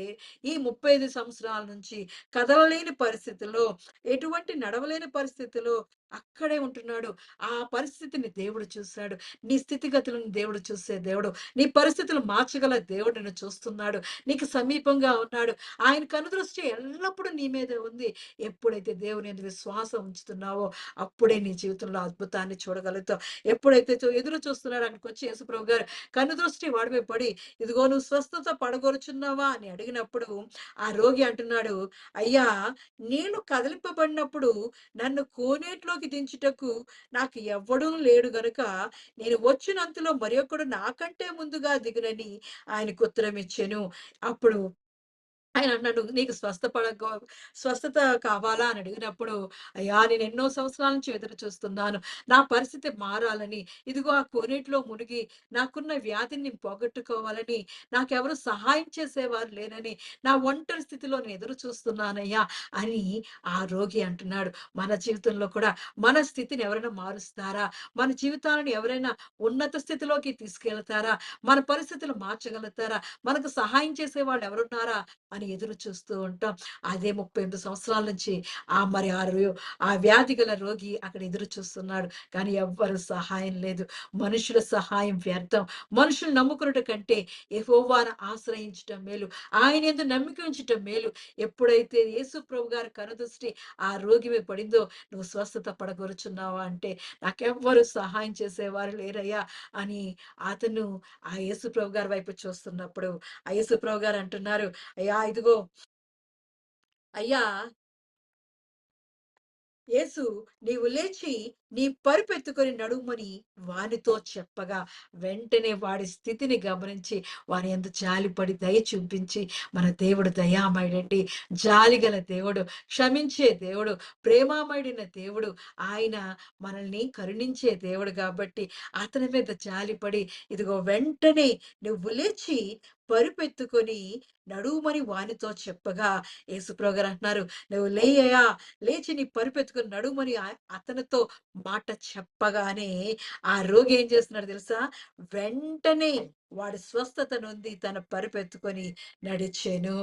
ఈ 35 సంవత్సరాల నుంచి కదలలేని పరిస్థితిలో, ఎటువంటి నడవలేని పరిస్థితిలో అక్కడే ఉంటున్నాడు. ఆ పరిస్థితిని దేవుడు చూసాడు. నీ స్థితిగతులను దేవుడు చూసే దేవుడు. నీ పరిస్థితులు మార్చగల దేవుడు నిన్ను చూస్తున్నాడు. నీకు సమీపంగా ఉన్నాడు. ఆయన కనుదృష్టి ఎల్లప్పుడూ నీ మీదే ఉంది. ఎప్పుడైతే దేవుని యందు విశ్వాసం ఉంచుతున్నావో, అప్పుడే నీ జీవితంలో అద్భుతాన్ని చూడగలుగుతావు. ఎప్పుడైతే ఎదురు చూస్తున్నాడో అక్కడికొచ్చి యేసుప్రభు గారు కనుదృష్టి వాడి మీద పడి, "ఇదిగో నువ్వు స్వస్థత పడగొరుచున్నావా?" అని అడిగినప్పుడు, ఆ రోగి అంటున్నాడు, "అయ్యా, నేను కదిలింపబడినప్పుడు నన్ను కోనేటిలోకి దించుటకు నాకు ఎవ్వడూ లేడు గనుక, నేను వచ్చినంతలో మరి ఒకడు నాకంటే ముందుగా దిగునని" ఆయనకు ఉత్తరం ఇచ్చెను. అప్పుడు ఆయన అన్నాడు, "నీకు స్వస్థత కావాలా?" అని అడిగినప్పుడు, "అయ్యా! నేను ఎన్నో సంవత్సరాల నుంచి ఎదురు చూస్తున్నాను. నా పరిస్థితి మారాలని, ఇదిగో ఆ కోనేటిలో మునిగి నాకున్న వ్యాధిని నేను పోగొట్టుకోవాలని, నాకెవరు సహాయం చేసేవారు లేరని, నా ఒంటరి స్థితిలో నేను ఎదురు చూస్తున్నానయ్యా" అని ఆ రోగి అంటున్నాడు. మన జీవితంలో కూడా మన స్థితిని ఎవరైనా మారుస్తారా? మన జీవితాలను ఎవరైనా ఉన్నత స్థితిలోకి తీసుకెళ్తారా? మన పరిస్థితులు మార్చగలుగుతారా? మనకు సహాయం చేసేవాళ్ళు ఎవరున్నారా? అని ఎదురు చూస్తూ ఉంటాం. అదే 38 సంవత్సరాల నుంచి మరి ఆ వ్యాధి గల రోగి అక్కడ ఎదురు చూస్తున్నాడు. కానీ ఎవ్వరు సహాయం లేదు. మనుషుల సహాయం వ్యర్థం. మనుషులు నమ్ముకునుట కంటే యెహోవాను ఆశ్రయించటం మేలు. ఆయన యందు నమ్మిక ఉంచటం మేలు. ఎప్పుడైతే యేసు ప్రభు గారి కనుదృష్టి ఆ రోగి మీద పడిందో, "నువ్వు స్వస్థత పడగొరుచున్నావా?" అంటే, "నాకెవ్వరు సహాయం చేసేవారు లేరయ్యా" అని అతను ఆ యేసు ప్రభు గారి వైపు చూస్తున్నప్పుడు, ఆ యేసు ప్రభు గారు అంటున్నారు, "అయ్యా ఇదిగో, అయ్యా యేసు, నీవు లేచి నీ పరుపెత్తుకొని నడుమని వానితో చెప్పగా, వెంటనే వాడి స్థితిని గమనించి వాని యందు జాలిపడి దయ చూపించి, మన దేవుడు దయామయుడండి. జాలిగల దేవుడు, క్షమించే దేవుడు, ప్రేమామయుడైన దేవుడు. ఆయన మనల్ని కరుణించే దేవుడు కాబట్టి అతని మీద జాలిపడి, ఇదిగో వెంటనే నువ్వు లేచి పరుపెత్తుకొని నడుమని వానితో చెప్పగా, యేసుప్రభు గారు అంటున్నారు, "నువ్వు లేయయ్యా, లేచి నీ పరుపెత్తుకొని నడుమని" అతనితో మాట చెప్పగానే ఆ రోగి ఏం చేస్తున్నాడో తెలుసా? వెంటనే వాడు స్వస్థత నొంది తన పరుపెత్తుకొని నడిచెను.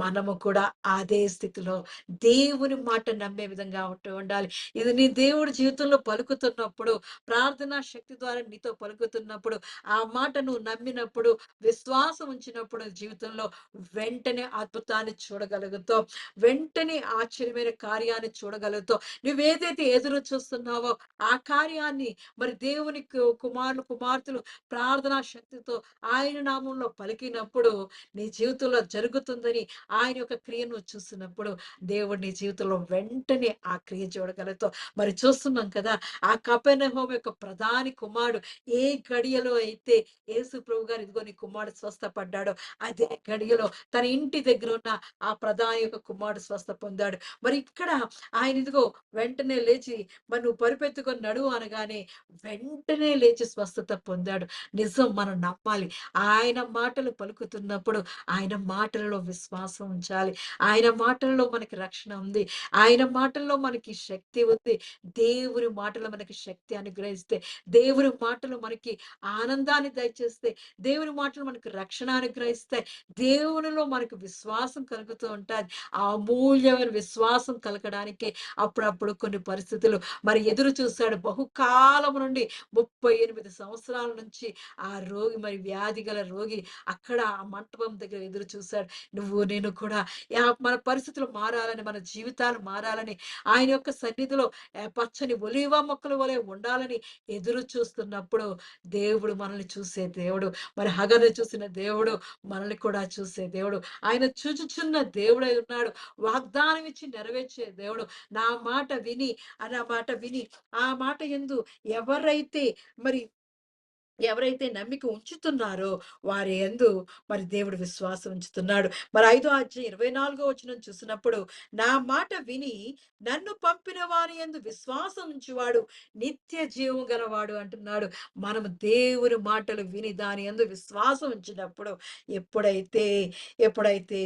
మనము కూడా అదే స్థితిలో దేవుని మాట నమ్మే విధంగా ఉండాలి. ఇది నీ దేవుడి జీవితంలో పలుకుతున్నప్పుడు, ప్రార్థనా శక్తి ద్వారా నీతో పలుకుతున్నప్పుడు, ఆ మాట నువ్వు నమ్మినప్పుడు, విశ్వాసం ఉంచినప్పుడు జీవితంలో వెంటనే అద్భుతాన్ని చూడగలుగుతావు. వెంటనే ఆశ్చర్యమైన కార్యాన్ని చూడగలుగుతావు. నువ్వేదైతే ఎదురు చూస్తున్నావో ఆ కార్యాన్ని మరి దేవుని కుమారులు, కుమార్తెలు ప్రార్థనా శక్తితో ఆయన నామంలో పలికినప్పుడు నీ జీవితంలో జరుగుతుందని ఆయన యొక్క క్రియను చూస్తున్నప్పుడు దేవుడు నీ జీవితంలో వెంటనే ఆ క్రియ చూడగలుగుతావు. మరి చూస్తున్నాం కదా! ఆ కపెర్నహూము యొక్క ప్రధాని కుమారుడు ఏ గడియలో అయితే యేసు ప్రభు గారు ఇదిగో నీ కుమారుడు స్వస్థపడ్డాడో, అదే గడియలో తన ఇంటి దగ్గర ఉన్న ఆ ప్రధాని యొక్క కుమారుడు స్వస్థ పొందాడు. మరి ఇక్కడ ఆయన ఇదిగో వెంటనే లేచి, మరి నువ్వు పరుపెత్తుకొని నడువు అనగానే వెంటనే లేచి స్వస్థత పొందాడు. నిజం మనం నమ్మాలి. ఆయన మాటలు పలుకుతున్నప్పుడు ఆయన మాటలలో విశ్వాసం ఉంచాలి. ఆయన మాటల్లో మనకి రక్షణ ఉంది. ఆయన మాటల్లో మనకి శక్తి ఉంది. దేవుని మాటలు మనకి శక్తి అనుగ్రహిస్తే, దేవుని మాటలు మనకి ఆనందాన్ని దయచేస్తే, దేవుని మాటలు మనకు రక్షణ అనుగ్రహిస్తాయి. దేవునిలో మనకు విశ్వాసం కలుగుతూ ఉంటాది. ఆ అమూల్యమైన విశ్వాసం కలగడానికి అప్పుడప్పుడు కొన్ని పరిస్థితులు మరి ఎదురు చూసాడు. బహుకాలం నుండి 38 సంవత్సరాల నుంచి ఆ రోగి, మరి వ్యాధి గల రోగి అక్కడ ఆ మంటపం దగ్గర ఎదురు చూసాడు. నువ్వు నేను కూడా మన పరిస్థితులు మారాలని, మన జీవితాలు మారాలని, ఆయన యొక్క సన్నిధిలో పచ్చని ఒలీవ మొక్కల వలె ఉండాలని ఎదురు చూస్తున్నప్పుడు దేవుడు మనల్ని చూసే దేవుడు. మరి హగరుని చూసిన దేవుడు మనల్ని కూడా చూసే దేవుడు. ఆయన చూచుచున్న దేవుడై ఉన్నాడు. వాగ్దానం ఇచ్చి నెరవేర్చే దేవుడు. నా మాట విని, నా మాట విని ఆ మాట యందు ఎవరైతే మరి ఎవరైతే నమ్మిక ఉంచుతున్నారో వారి యందు మరి దేవుడు విశ్వాసం ఉంచుతున్నాడు. మరి 5వ అధ్యాయం 24వ వచనం చూసినప్పుడు, నా మాట విని నన్ను పంపిన వారి యందు విశ్వాసం ఉంచువాడు నిత్య జీవం గలవాడు అంటున్నాడు. మనము దేవుని మాటలు విని దాని యందు విశ్వాసం ఉంచినప్పుడు, ఎప్పుడైతే ఎప్పుడైతే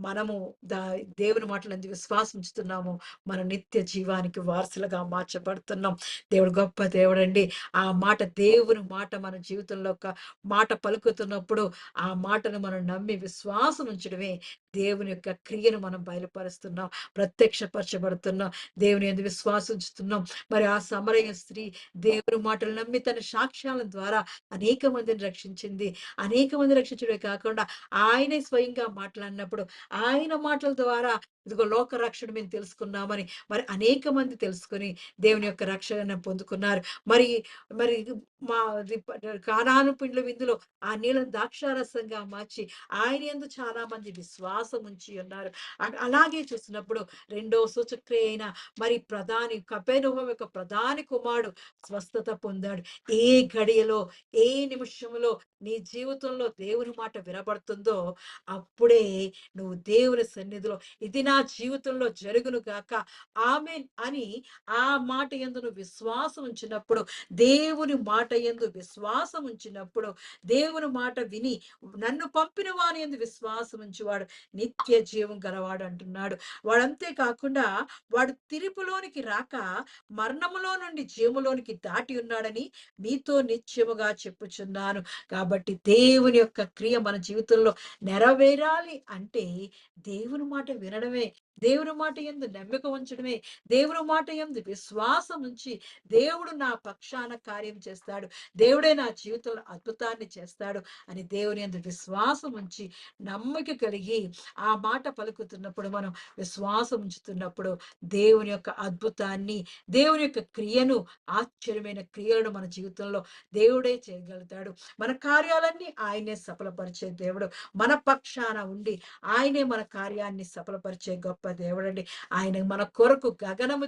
మనము దా దేవుని మాటలందు విశ్వాసం ఉంచుతున్నామో, మనం నిత్య జీవానికి వారసులుగా మార్చబడుతున్నాం. దేవుడు గొప్ప దేవుడండి. ఆ మాట, దేవుని మాట మన జీవితంలో ఒక మాట పలుకుతున్నప్పుడు ఆ మాటను మనం నమ్మి విశ్వాసం ఉంచడమే దేవుని యొక్క క్రియను మనం బయలుపరుస్తున్నాం, ప్రత్యక్షపరచబడుతున్నాం, దేవుని యందు విశ్వాసం ఉంచుతున్నాం. మరి ఆ సమరయ స్త్రీ దేవుని మాటలు నమ్మి తన సాక్ష్యాల ద్వారా అనేక మందిని రక్షించింది. అనేక మంది రక్షించడమే కాకుండా ఆయనే స్వయంగా మాట్లాడినప్పుడు ఆయన మాటల ద్వారా ఇదిగో లోక రక్షణ మేము తెలుసుకున్నామని మరి అనేక మంది తెలుసుకొని దేవుని యొక్క రక్షణ పొందుకున్నారు. మరి మరి మా అది కానాను పిండ్ల విందులో ఆ నీళ్ళను ద్రాక్షారసంగా మార్చి ఆయన యందు చాలా మంది విశ్వాసం ఉంచి ఉన్నారు. అలాగే చూసినప్పుడు రెండో సూచక్రియ అయిన మరి ప్రధాని కపెర్నహూము యొక్క ప్రధాని కుమారుడు స్వస్థత పొందాడు. ఏ గడియలో, ఏ నిమిషంలో నీ జీవితంలో దేవుని మాట వినబడుతుందో అప్పుడే నువ్వు దేవుని సన్నిధిలో ఇది నా జీవితంలో జరుగును గాక, ఆమేన్ అని ఆ మాట యందు నువ్వు విశ్వాసం ఉంచినప్పుడు, దేవుని మాట యందు విశ్వాసం ఉంచినప్పుడు, దేవుని మాట విని నన్ను పంపిన వాని యందు విశ్వాసం ఉంచువాడు నిత్య జీవం గలవాడు అంటున్నాడు. వాడంతే కాకుండా వాడు తిరుపులోనికి రాక మరణములో నుండి జీవములోనికి దాటి ఉన్నాడని మీతో నిత్యముగా చెప్పుచున్నాను. కాబట్టి దేవుని యొక్క క్రియ మన జీవితంలో నెరవేరాలి అంటే దేవుని మాట వినడమే, దేవుని మాట యందు నమ్మిక ఉంచడమే, దేవుని మాట యందు విశ్వాసం ఉంచి దేవుడు నా పక్షాన కార్యం చేస్తాడు, దేవుడే నా జీవితంలో అద్భుతాన్ని చేస్తాడు అని దేవుని యందు విశ్వాసం ఉంచి నమ్మిక కలిగి ఆ మాట పలుకుతున్నప్పుడు, మనం విశ్వాసం ఉంచుతున్నప్పుడు దేవుని యొక్క అద్భుతాన్ని, దేవుని యొక్క క్రియను, ఆశ్చర్యమైన క్రియలను మన జీవితంలో దేవుడే చేయగలుగుతాడు. మన కార్యాలన్నీ ఆయనే సఫలపరిచే దేవుడు. మన పక్షాన ఉండి ఆయనే మన కార్యాన్ని సఫలపరిచే గొప్ప గొప్ప దేవుడండి. ఆయన మన కొరకు గగనము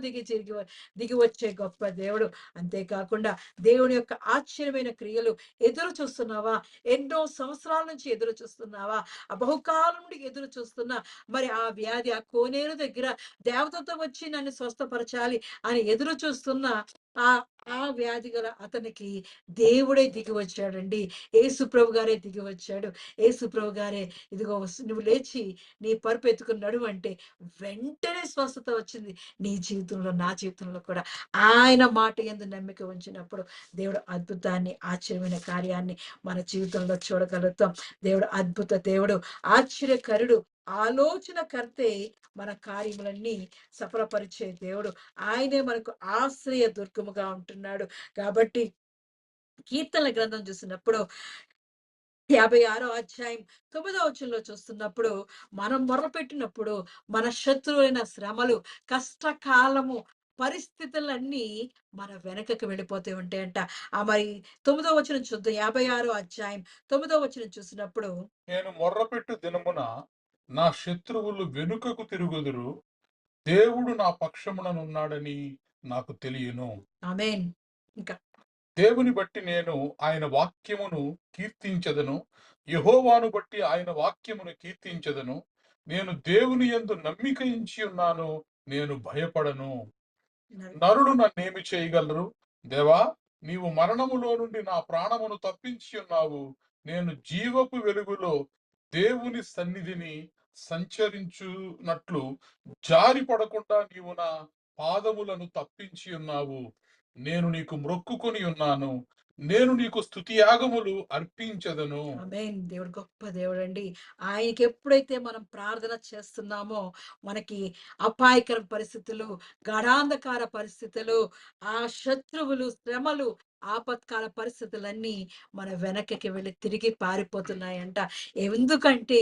దిగి వచ్చే గొప్ప దేవుడు. అంతేకాకుండా దేవుని యొక్క ఆశ్చర్యమైన క్రియలు ఎదురు చూస్తున్నావా? ఎన్నో సంవత్సరాల నుంచి ఎదురు చూస్తున్నావా? బహుకాలం నుండి ఎదురు చూస్తున్నా మరి ఆ వ్యాధి ఆ కోనేరు దగ్గర దేవతతో వచ్చి నన్ను స్వస్థపరచాలి అని ఎదురు చూస్తున్న ఆ ఆ వ్యాధి గల అతనికి దేవుడే దిగి వచ్చాడండి. యేసుప్రభు గారే దిగి వచ్చాడు. యేసుప్రభు గారే ఇదిగో నువ్వు లేచి నీ పరుపు ఎత్తుకుని నడువు అంటే వెంటనే స్వస్థత వచ్చింది. నీ జీవితంలో, నా జీవితంలో కూడా ఆయన మాట యందు నమ్మిక ఉంచినప్పుడు దేవుడు అద్భుతాన్ని, ఆశ్చర్యమైన కార్యాన్ని మన జీవితంలో చూడగలుగుతాం. దేవుడు అద్భుత దేవుడు, ఆశ్చర్యకరుడు, ఆలోచనకర్తే మన కార్యములన్నీ సఫలపరిచే దేవుడు. ఆయనే మనకు ఆశ్రయ దుర్గముగా ఉంటున్నాడు. కాబట్టి కీర్తనల గ్రంథం చూసినప్పుడు 56 అధ్యాయం 9 వచనంలో చూస్తున్నప్పుడు మనం మొర్రపెట్టినప్పుడు మన శత్రువైన శ్రమలు, కష్టకాలము, పరిస్థితులన్నీ మన వెనకకి వెళ్ళిపోతూ ఉంటాయంట. మరి 9 వచనం చూద్దాం. 56 అధ్యాయం 9 వచనం చూసినప్పుడు నేను మొర్రపెట్టు దినమున నా శత్రువులు వెనుకకు తిరుగుదురు. దేవుడు నా పక్షముననున్నాడని నాకు తెలియను. ఆమేన్. ఇంకా దేవుని బట్టి నేను ఆయన వాక్యమును కీర్తించెదను. యెహోవాను బట్టి ఆయన వాక్యమును కీర్తించెదను. నేను దేవుని యందు నమ్మిక ఉంచి ఉన్నాను. నేను భయపడను. నరులు నన్నేమి చేయగలరు? దేవా, నీవు మరణములో నుండి నా ప్రాణమును తప్పించి ఉన్నావు. నేను జీవపు వెలుగులో దేవుని సన్నిధిని సంచరించునట్లు జారి పడకుండా నీవు నా పాదములను తప్పించి ఉన్నావు. నేను నీకు మ్రొక్కుకొని ఉన్నాను. నేను నీకు స్తుతియాగములు అర్పించెదను. ఆమేన్. దేవుడు గొప్ప దేవుడండి. ఆయనకి ఎప్పుడైతే మనం ప్రార్థన చేస్తున్నామో, మనకి అపాయకర పరిస్థితులు, గాఢాంధకార పరిస్థితులు, ఆ శత్రువులు, శ్రమలు, ఆపత్కాల పరిస్థితులన్నీ మన వెనక్కి వెళ్ళి తిరిగి పారిపోతున్నాయంట. ఎందుకంటే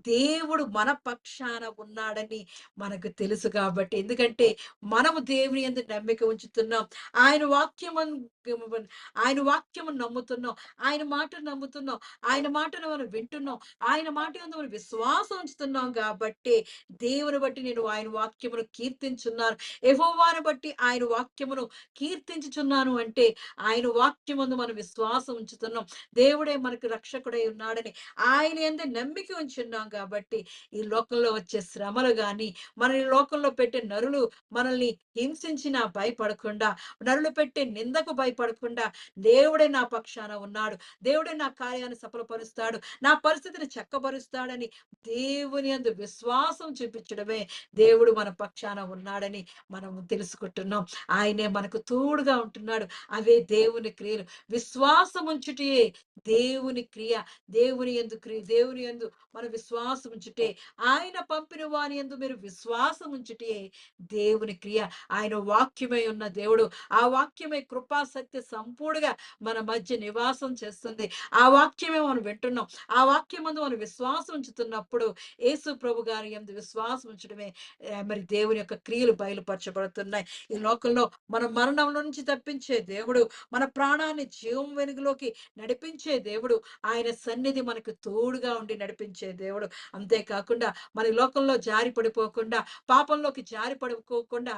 దేవుడు మన పక్షాన ఉన్నాడని మనకు తెలుసు కాబట్టి. ఎందుకంటే మనము దేవుని యందు నమ్మిక ఉంచుతున్నాం. ఆయన వాక్యమన్ ఆయన వాక్యమును నమ్ముతున్నాం. ఆయన మాటను నమ్ముతున్నాం. ఆయన మాటను మనం వింటున్నాం. ఆయన మాట యందు మనం విశ్వాసం ఉంచుతున్నాం కాబట్టి దేవుని బట్టి నేను ఆయన వాక్యమును కీర్తించున్నాను. యెహోవాను బట్టి ఆయన వాక్యమును కీర్తించుచున్నాను అంటే ఆయన వాక్యమందు మనం విశ్వాసం ఉంచుతున్నాం. దేవుడే మనకు రక్షకుడై ఉన్నాడని ఆయన యందే నమ్మిక ఉంచున్నాం కాబట్టి ఈ లోకంలో వచ్చే శ్రమలు గాని, మన ఈ లోకంలో పెట్టే నరులు మనల్ని హింసించినా భయపడకుండా, నరులు పెట్టే నిందకు భయపడకుండా దేవుడే నా పక్షాన ఉన్నాడు. దేవుడే నా కార్యాన్ని సఫలపరుస్తాడు. నా పరిస్థితిని చక్కబరుస్తాడని దేవుని యందు విశ్వాసం చూపించడమే దేవుడు మన పక్షాన ఉన్నాడని మనం తెలుసుకుంటున్నాం. ఆయనే మనకు తోడుగా ఉంటున్నాడు. అవే దేవుని క్రియలు. విశ్వాసం ఉంచుటయే దేవుని క్రియ. దేవుని యందు మన విశ్వాసం ఉంచుటే, ఆయన పంపిన వాని యందు మీరు విశ్వాసం ఉంచుటే దేవుని క్రియ. ఆయన వాక్యమై ఉన్న దేవుడు. ఆ వాక్యమే కృపా సత్య సంపూర్ణంగా మన మధ్య నివాసం చేస్తుంది. ఆ వాక్యమే మనం వింటున్నాం. ఆ వాక్యమందు మనం విశ్వాసం ఉంచుతున్నప్పుడు యేసు ప్రభు గారి యందు విశ్వాసం ఉంచడమే మరి దేవుని యొక్క క్రియలు బయలుపరచబడుతున్నాయి. ఈ లోకంలో మన మరణం నుంచి తప్పించే దేవుడు, మన ప్రాణాన్ని జీవం వెలుగులోకి నడిపించే దేవుడు, ఆయన సన్నిధి మనకు తోడుగా ఉండి నడిపించే దేవుడు. అంతేకాకుండా మన ఈ లోకంలో జారి పడిపోకుండా, పాపంలోకి జారి పడిపోకుండా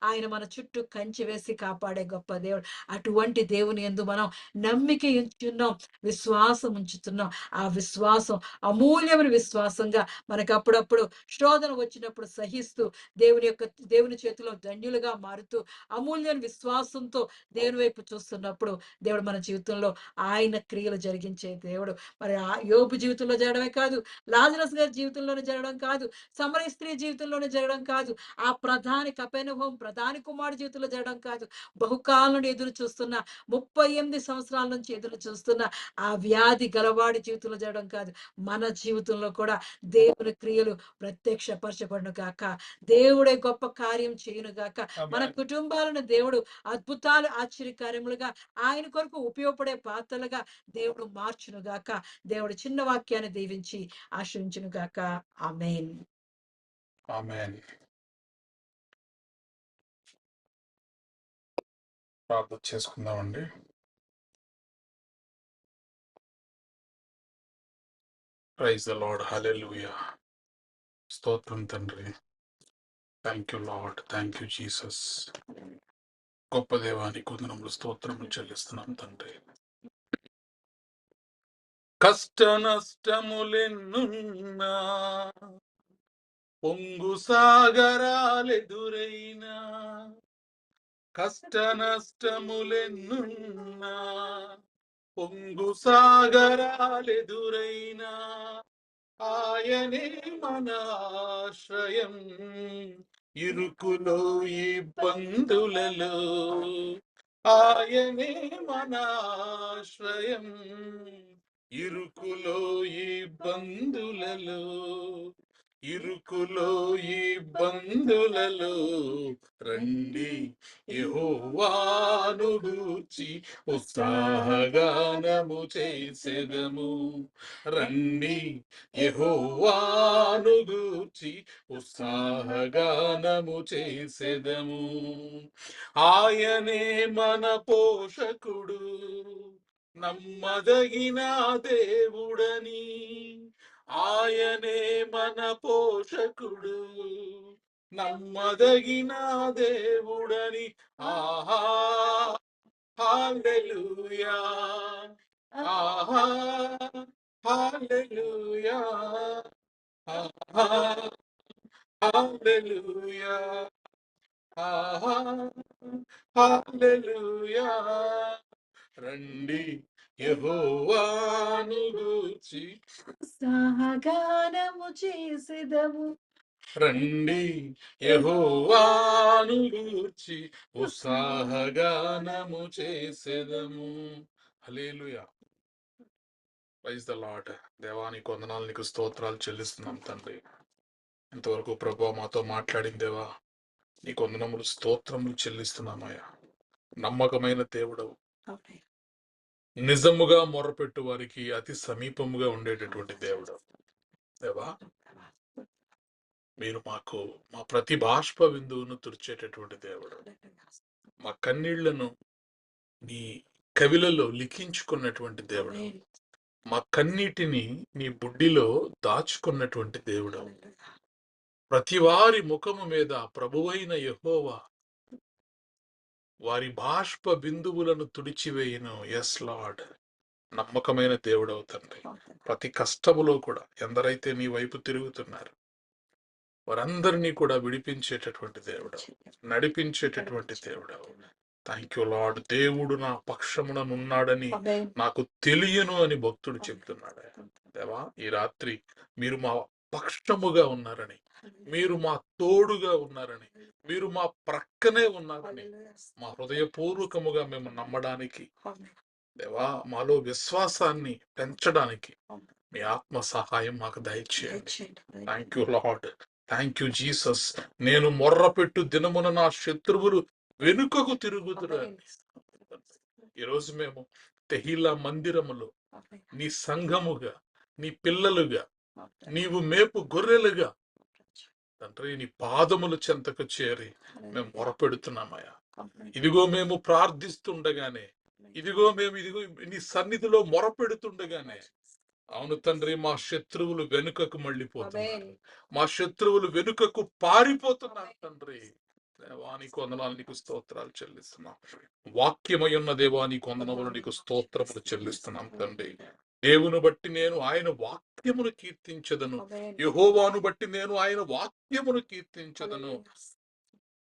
ఆయన మన చుట్టూ కంచె వేసి కాపాడే గొప్ప దేవుడు. అటువంటి దేవుని యందు మనం నమ్మిక ఉంచుతున్నాం, విశ్వాసం ఉంచుతున్నాం. ఆ విశ్వాసం అమూల్యమైన విశ్వాసంగా మనకు అప్పుడప్పుడు శోధన వచ్చినప్పుడు సహిస్తూ దేవుని చేతిలో ధన్యులుగా మారుతూ అమూల్యమైన విశ్వాసంతో దేవుని వైపు చూస్తున్నప్పుడు దేవుడు మన జీవితంలో ఆయన క్రియలు జరిగించే దేవుడు. మరి ఆ యోబు జీవితంలో జరగడమే కాదు, లాజరస్ గారి జీవితంలోనే జరగడం కాదు, సమరయ స్త్రీ జీవితంలోనే జరగడం కాదు, ఆ కపెర్నహూము ప్రధాని కుమారుడి జీవితంలో జరగడం కాదు, బహుకాలం నుండి ఎదురు చూస్తున్న 38 సంవత్సరాల నుంచి ఎదురు చూస్తున్న ఆ వ్యాధి గలవాడి జీవితంలో జరగడం కాదు, మన జీవితంలో కూడా దేవుని క్రియలు ప్రత్యక్షపరచబడును గాక. దేవుడే గొప్ప కార్యం చేయును గాక. మన ఆమేన్. కుటుంబాలను దేవుడు అద్భుతాలు, ఆశ్చర్యకార్యములుగా ఆయన కొరకు ఉపయోగపడే పాత్రలుగా దేవుడు మార్చును గాక. దేవుడు చిన్న వాక్యాన్ని దీవించి ఆశీర్వదించును గాక. ఆమేన్. ఆమేన్. ప్రార్థన చేసుకుందామండి. Praise the lord. హల్లెలూయా. స్తోత్రం తండ్రి. Thank you lord. Thank you Jesus. గొప్ప దేవానికి వందనములు స్తోత్రములు చెల్లిస్తున్నాం తండ్రి. కష్ట నష్టములెన్నున్నా, పొంగు సాగరాలెదురైనా, కష్ట నష్టములెన్నున్నా, పొంగు సాగరాలెదురైనా, ఆయనే మన ఆశ్రయం ఇరుకులో ఇబ్బందులలో, ఆయనే మన ఆశ్రయం ఇరుకులో ఇబ్బందులలో, ఇరుకులో ఇబ్బందులలో. రండి యెహోవాను గూర్చి ఉత్సాహగానము చేసెదము. రండి యెహోవాను గూర్చి ఉత్సాహగానము చేసెదము. ఆయనే మన పోషకుడు, నమ్మదగిన దేవుడని. ఆయనే మన పోషకుడు, నమ్మదగిన దేవుడని. ఆహా హల్లెలూయా, ఆహా హల్లెలూయా, ఆహా హల్లెలూయా, ఆహా హల్లెలూయా. రండి యెహోవాను గూర్చి ఉత్సాహగానము చేసెదము. రండి యెహోవాను గూర్చి ఉత్సాహగానము చేసెదము. హల్లెలూయా. Praise the lord. దేవానికి వందనాలు, నీకు స్తోత్రాలు చెల్లిస్తున్నాం తండ్రి. ఇంతవరకు ప్రభువా మాతో మాట్లాడిన దేవా నీకు వందనములు స్తోత్రములు చెల్లిస్తున్నామయ్యా. నమ్మకమైన దేవుడవు, అవునయ్యా. నిజముగా మొరపెట్టు వారికి అతి సమీపముగా ఉండేటటువంటి దేవుడు. దేవా మీరు మాకు మా ప్రతి బాష్ప బిందువును తుడిచేటటువంటి దేవుడు. మా కన్నీళ్లను నీ కవిలలో లిఖించుకున్నటువంటి దేవుడు. మా కన్నీటిని నీ బుడ్డిలో దాచుకున్నటువంటి దేవుడు. ప్రతి వారి ముఖము మీద ప్రభువైన యెహోవా వారి బాష్ప బిందువులను తుడిచివేయును. Yes lord. నమ్మకమైన దేవుడవు తండ్రి. ప్రతి కష్టములో కూడా ఎందరైతే నీ వైపు తిరుగుతున్నారు వారందరినీ కూడా విడిపించేటటువంటి దేవుడు, నడిపించేటటువంటి దేవుడు. Thank you lord. దేవుడు నా పక్షముననున్నాడని నాకు తెలియను అని భక్తుడు చెప్తున్నాడు. దేవా ఈ రాత్రి మీరు మా పక్షముగా ఉన్నారని, మీరు మా తోడుగా ఉన్నారని, మీరు మా ప్రక్కనే ఉన్నారని మా హృదయపూర్వకముగా మేము నమ్మడానికి, దేవా మాలో విశ్వాసాన్ని పెంచడానికి మీ ఆత్మ సహాయం మాకు దయచేయండి. Thank you lord. Thank you Jesus. నేను మొర్రపెట్టు దినమున నా శత్రువులు వెనుకకు తిరుగుతున్నారు. ఈరోజు మేము తెహీలా మందిరములో నీ సంఘముగా, నీ పిల్లలుగా, నీవు మేపు గొర్రెలుగా తండ్రి నీ పాదముల చెంతకు చేరి మేము మొరపెడుతున్నామయ్యా. ఇదిగో మేము ప్రార్థిస్తుండగానే, ఇదిగో నీ సన్నిధిలో మొరపెడుతుండగానే, అవును తండ్రి మా శత్రువులు వెనుకకు మళ్ళీపోతున్నారు, మా శత్రువులు వెనుకకు పారిపోతున్నారు తండ్రి. దేవానికి వందనాలు, నీకు స్తోత్రాలు చెల్లిస్తున్నాం. వాక్యమై ఉన్న దేవానికి వందనములు, నీకు స్తోత్రములు చెల్లిస్తున్నాం తండ్రి. దేవుని బట్టి నేను ఆయన వాక్యమును కీర్తించదను, యెహోవాను బట్టి నేను ఆయన వాక్యమును కీర్తించదను.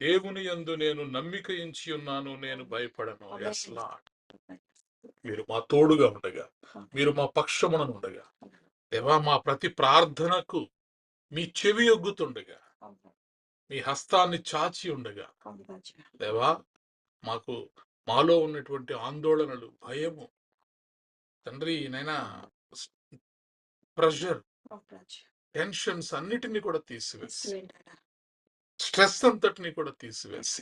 దేవుని యందు నేను నమ్మిక ఉంచి ఉన్నాను, నేను భయపడను. Yes Lord. మీరు మా తోడుగా ఉండగా, మీరు మా పక్షమున ఉండగా, దేవా మా ప్రతి ప్రార్థనకు మీ చెవి ఒగ్గుతుండగా, మీ హస్తాన్ని చాచి ఉండగా, దేవా మాలో ఉన్నటువంటి ఆందోళనలు, భయము తండ్రి నైనా, ప్రెషర్, టెన్షన్స్ అన్నిటినీ కూడా తీసివేసి, స్ట్రెస్ అంతటిని కూడా తీసివేసి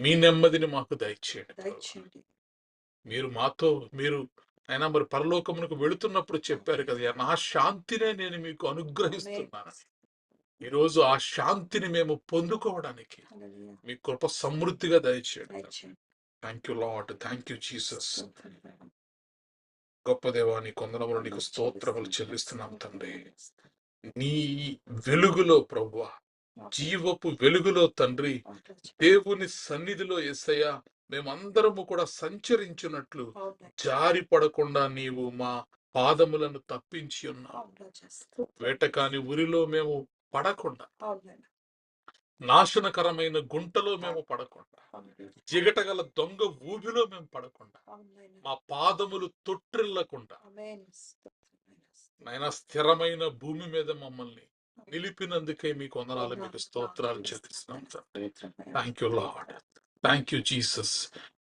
మీ నెమ్మదిని మాకు దయచేయండి. మీరు మాతో అయినా మరి పరలోకమునకు వెళుతున్నప్పుడు చెప్పారు కదా, నా శాంతినే నేను మీకు అనుగ్రహిస్తున్నాను. ఈరోజు ఆ శాంతిని మేము పొందుకోవడానికి మీ కృప సమృద్ధిగా దయచేయండి. Thank you lord. Thank you Jesus. గొప్ప దేవా నీ కొందనములు, నీకు స్తోత్రములు చెల్లిస్తున్నాం తండ్రి. నీ వెలుగులో ప్రభువా జీవపు వెలుగులో తండ్రి, దేవుని సన్నిధిలో యేసయ్యా మేమందరము కూడా సంచరించున్నట్లు జారి పడకుండా నీవు మా పాదములను తప్పించి ఉన్నావు. వేటకాని ఉరిలో మేము పడకుండా, నాశనకరమైన గుంటలో మేము పడకుండా, జిగటగల దొంగ ఊబిలో మేము పడకుండా, మా పాదములు తొట్టిల్లకుండా నైనా స్థిరమైన భూమి మీద మమ్మల్ని నిలిపినందుకే మీకు వందనాలు, మీకు స్తోత్రాలు చెల్లిస్తున్నాం తండ్రి. Thank you lord, thank you Jesus.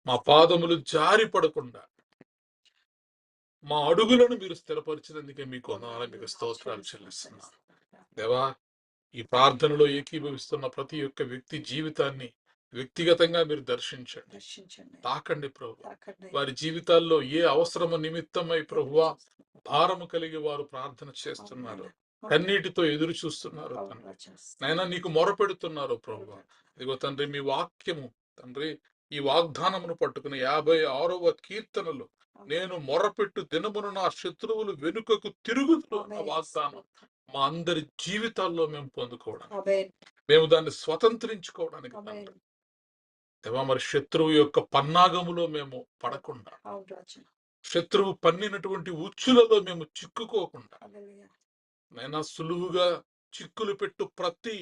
మా పాదములు జారి పడకుండా మా అడుగులను మీరు స్థిరపరిచినందుకే మీకు వందనాలు, మీకు స్తోత్రాలు చెల్లిస్తున్నాం దేవా. ఈ ప్రార్థనలో ఏకీభవిస్తున్న ప్రతి ఒక్క వ్యక్తి జీవితాన్ని వ్యక్తిగతంగా మీరు దర్శించండి, తాకండి ప్రభు. వారి జీవితాల్లో ఏ అవసరము నిమిత్తమై ప్రభువా భారము కలిగి వారు ప్రార్థన చేస్తున్నారు, కన్నీటితో ఎదురు చూస్తున్నారు నైనా, నీకు మొరపెడుతున్నారు ప్రభు. ఇదిగో తండ్రి, మీ వాక్యము తండ్రి, ఈ వాగ్దానమును పట్టుకుని 56వ కీర్తనలో నేను మొరపెట్టు దినమును నా శత్రువులు వెనుకకు తిరుగుతూ అన్న వాగ్దానం మా అందరి జీవితాల్లో మేము పొందుకోవడం, మేము దాన్ని స్వతంత్రించుకోవడానికి దేవా, మరి శత్రువు యొక్క పన్నాగములో మేము పడకుండా, శత్రువు పన్నినటువంటి ఉచ్చులలో మేము చిక్కుకోకుండా నైనా సులువుగా చిక్కులు పెట్టు ప్రతి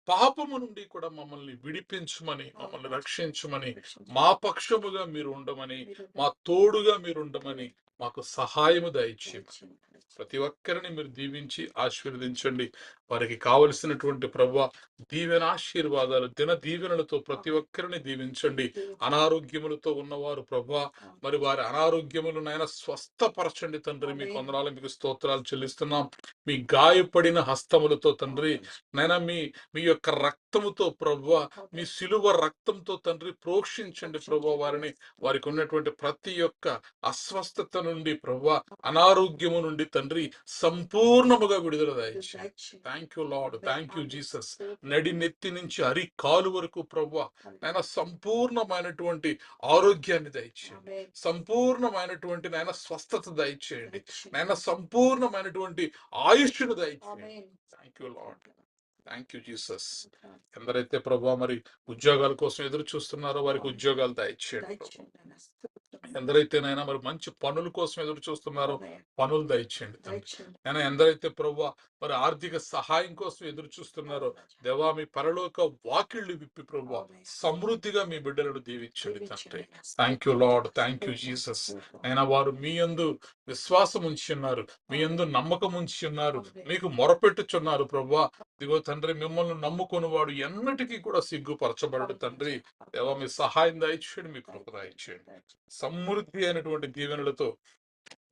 పాపము నుండి కూడా మమ్మల్ని విడిపించమని, మమ్మల్ని రక్షించమని, మా పక్షముగా మీరు ఉండమని, మా తోడుగా మీరు ఉండమని మాకు సహాయము దయచేయమని ప్రతి ఒక్కరిని మీరు దీవించి ఆశీర్వదించండి. వారికి కావలసినటువంటి ప్రభువా దీవెన ఆశీర్వాదాలు, దిన దీవెనలతో ప్రతి ఒక్కరిని దీవించండి. అనారోగ్యములతో ఉన్నవారు ప్రభువా మరి వారి అనారోగ్యములనైనా స్వస్థపరచండి తండ్రి. మీకు వందనాలు, మీకు స్తోత్రాలు చెల్లిస్తున్నాం. మీ గాయపడిన హస్తములతో తండ్రి నైనా మీ యొక్క రక్తముతో ప్రభువా, మీ సిలువ రక్తంతో తండ్రి ప్రోక్షించండి ప్రభువా వారిని. వారికి ఉన్నటువంటి ప్రతి ఒక్క అస్వస్థత నుండి ప్రభువా, అనారోగ్యము నుండి తండ్రి సంపూర్ణముగా విడుదల దయచేయండి. Thank you lord, thank you Jesus. నడి నెత్తి నుంచి అరి కాలు వరకు ప్రభువా నాయన సంపూర్ణమైనటువంటి ఆరోగ్యాన్ని దయచేయండి, సంపూర్ణమైనటువంటి నాయన స్వస్థత దయచేయండి, నాయన సంపూర్ణమైనటువంటి ఆయుష్ను దయచేయండి. Thank you lord, thank you Jesus. ఎందరైతే ప్రభువా మరి ఉద్యోగాల కోసం ఎదురు చూస్తున్నారో వారికి ఉద్యోగాలు దయచేయండి. ఎందరైతేనైనా మరి మంచి పనుల కోసం ఎదురు చూస్తున్నారో పనులు దయచేయండి నేను. ఎందరైతే ప్రభువా మరి ఆర్థిక సహాయం కోసం ఎదురు చూస్తున్నారో దేవా, మీ పరలోక వాకిళ్లు విప్పి ప్రభువా సమృద్ధిగా మీ బిడ్డలను దీవించండి తండ్రి. Thank you lord, thank you Jesus. అయినా వారు మీ యందు విశ్వాసం ఉంచి ఉన్నారు, మీ యందు నమ్మకం ఉంచి ఉన్నారు, మీకు మొరపెట్టుచున్నారు ప్రభువా. ఇదిగో తండ్రి, మిమ్మల్ని నమ్ముకుని వాడు ఎన్నటికీ కూడా సిగ్గుపరచబడడు తండ్రి. దేవా, మీ సహాయం దయచేయండి, మీ కృప దయచేయండి. సమృద్ధి అయినటువంటి దీవెనలతో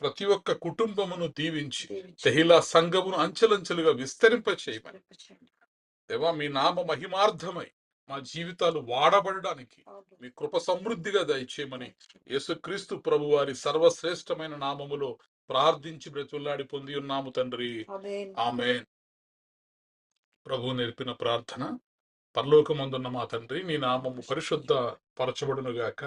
ప్రతి ఒక్క కుటుంబమును దీవించి తెహిలా సంఘమును అంచెలంచెలుగా విస్తరింప చేయమని దేవా, మీ నామ మహిమార్థమై మా జీవితాలు వాడబడడానికి మీ కృప సమృద్ధిగా దయచేయమని యేసుక్రీస్తు ప్రభు వారి సర్వశ్రేష్టమైన నామములో ప్రార్థించి బ్రతుల్లాడి పొంది ఉన్నాము తండ్రి. ఆమేన్. ప్రభు నేర్పిన ప్రార్థన. పరలోకమందున్న మా తండ్రి, నీ నామము పరిశుద్ధ పరచబడునుగాక,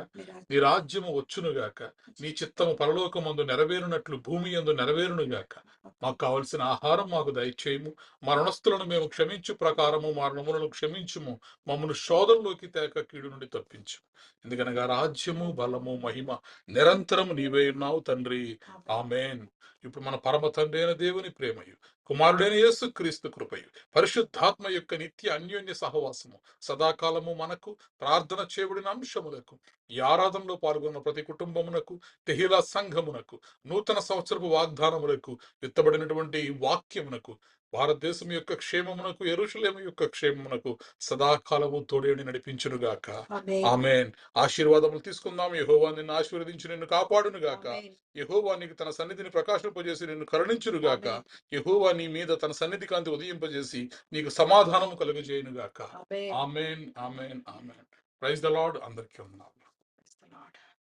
నీ రాజ్యము వచ్చునుగాక, నీ చిత్తము పరలోకమందు నెరవేరునట్లు భూమి యందు నెరవేరునుగాక. మాకు కావలసిన ఆహారం మాకు దయచేయము, మా రుణస్థులను మేము క్షమించు ప్రకారము మా రుణములను క్షమించుము, మమ్మల్ని శోధనలోకి తేక కీడు నుండి తప్పించు. ఎందుకనగా రాజ్యము బలము మహిమ నిరంతరము నీవే ఉన్నావు తండ్రి. ఆమేన్. ఇప్పుడు మన పరమ తండ్రి అయిన దేవుని ప్రేమయు, కుమారుడైన యేసుక్రీస్తు కృపయు, పరిశుద్ధాత్మ యొక్క నిత్య అన్యోన్య సహవాసము సదాకాలము మనకు, ప్రార్థన చేయబడిన అంశములకు, ఈ ఆరాధనలో పాల్గొన్న ప్రతి కుటుంబమునకు, తెహిలా సంఘమునకు, నూతన సంవత్సరపు వాగ్దానములకు, విత్తబడినటువంటి వాక్యమునకు, భారతదేశం యొక్క క్షేమమునకు, యెరూషలేము యొక్క క్షేమమునకు సదాకాలము తోడేడి నడిపించునుగాక. ఆమేన్. ఆశీర్వాదములు తీసుకుందాం. యెహోవా నిన్ను ఆశీర్వదించి నిన్ను కాపాడునుగాక. యెహోవా నీకు తన సన్నిధిని ప్రకాశింపజేసి నిన్ను కరుణించునుగాక. యెహోవా నీ మీద తన సన్నిధి కాంతి ఉదయింపజేసి నీకు సమాధానము కలుగజేయునుగాక. ఆమేన్, ఆమేన్, ఆమేన్. Praise the lord. అందరికీ వందనాలు.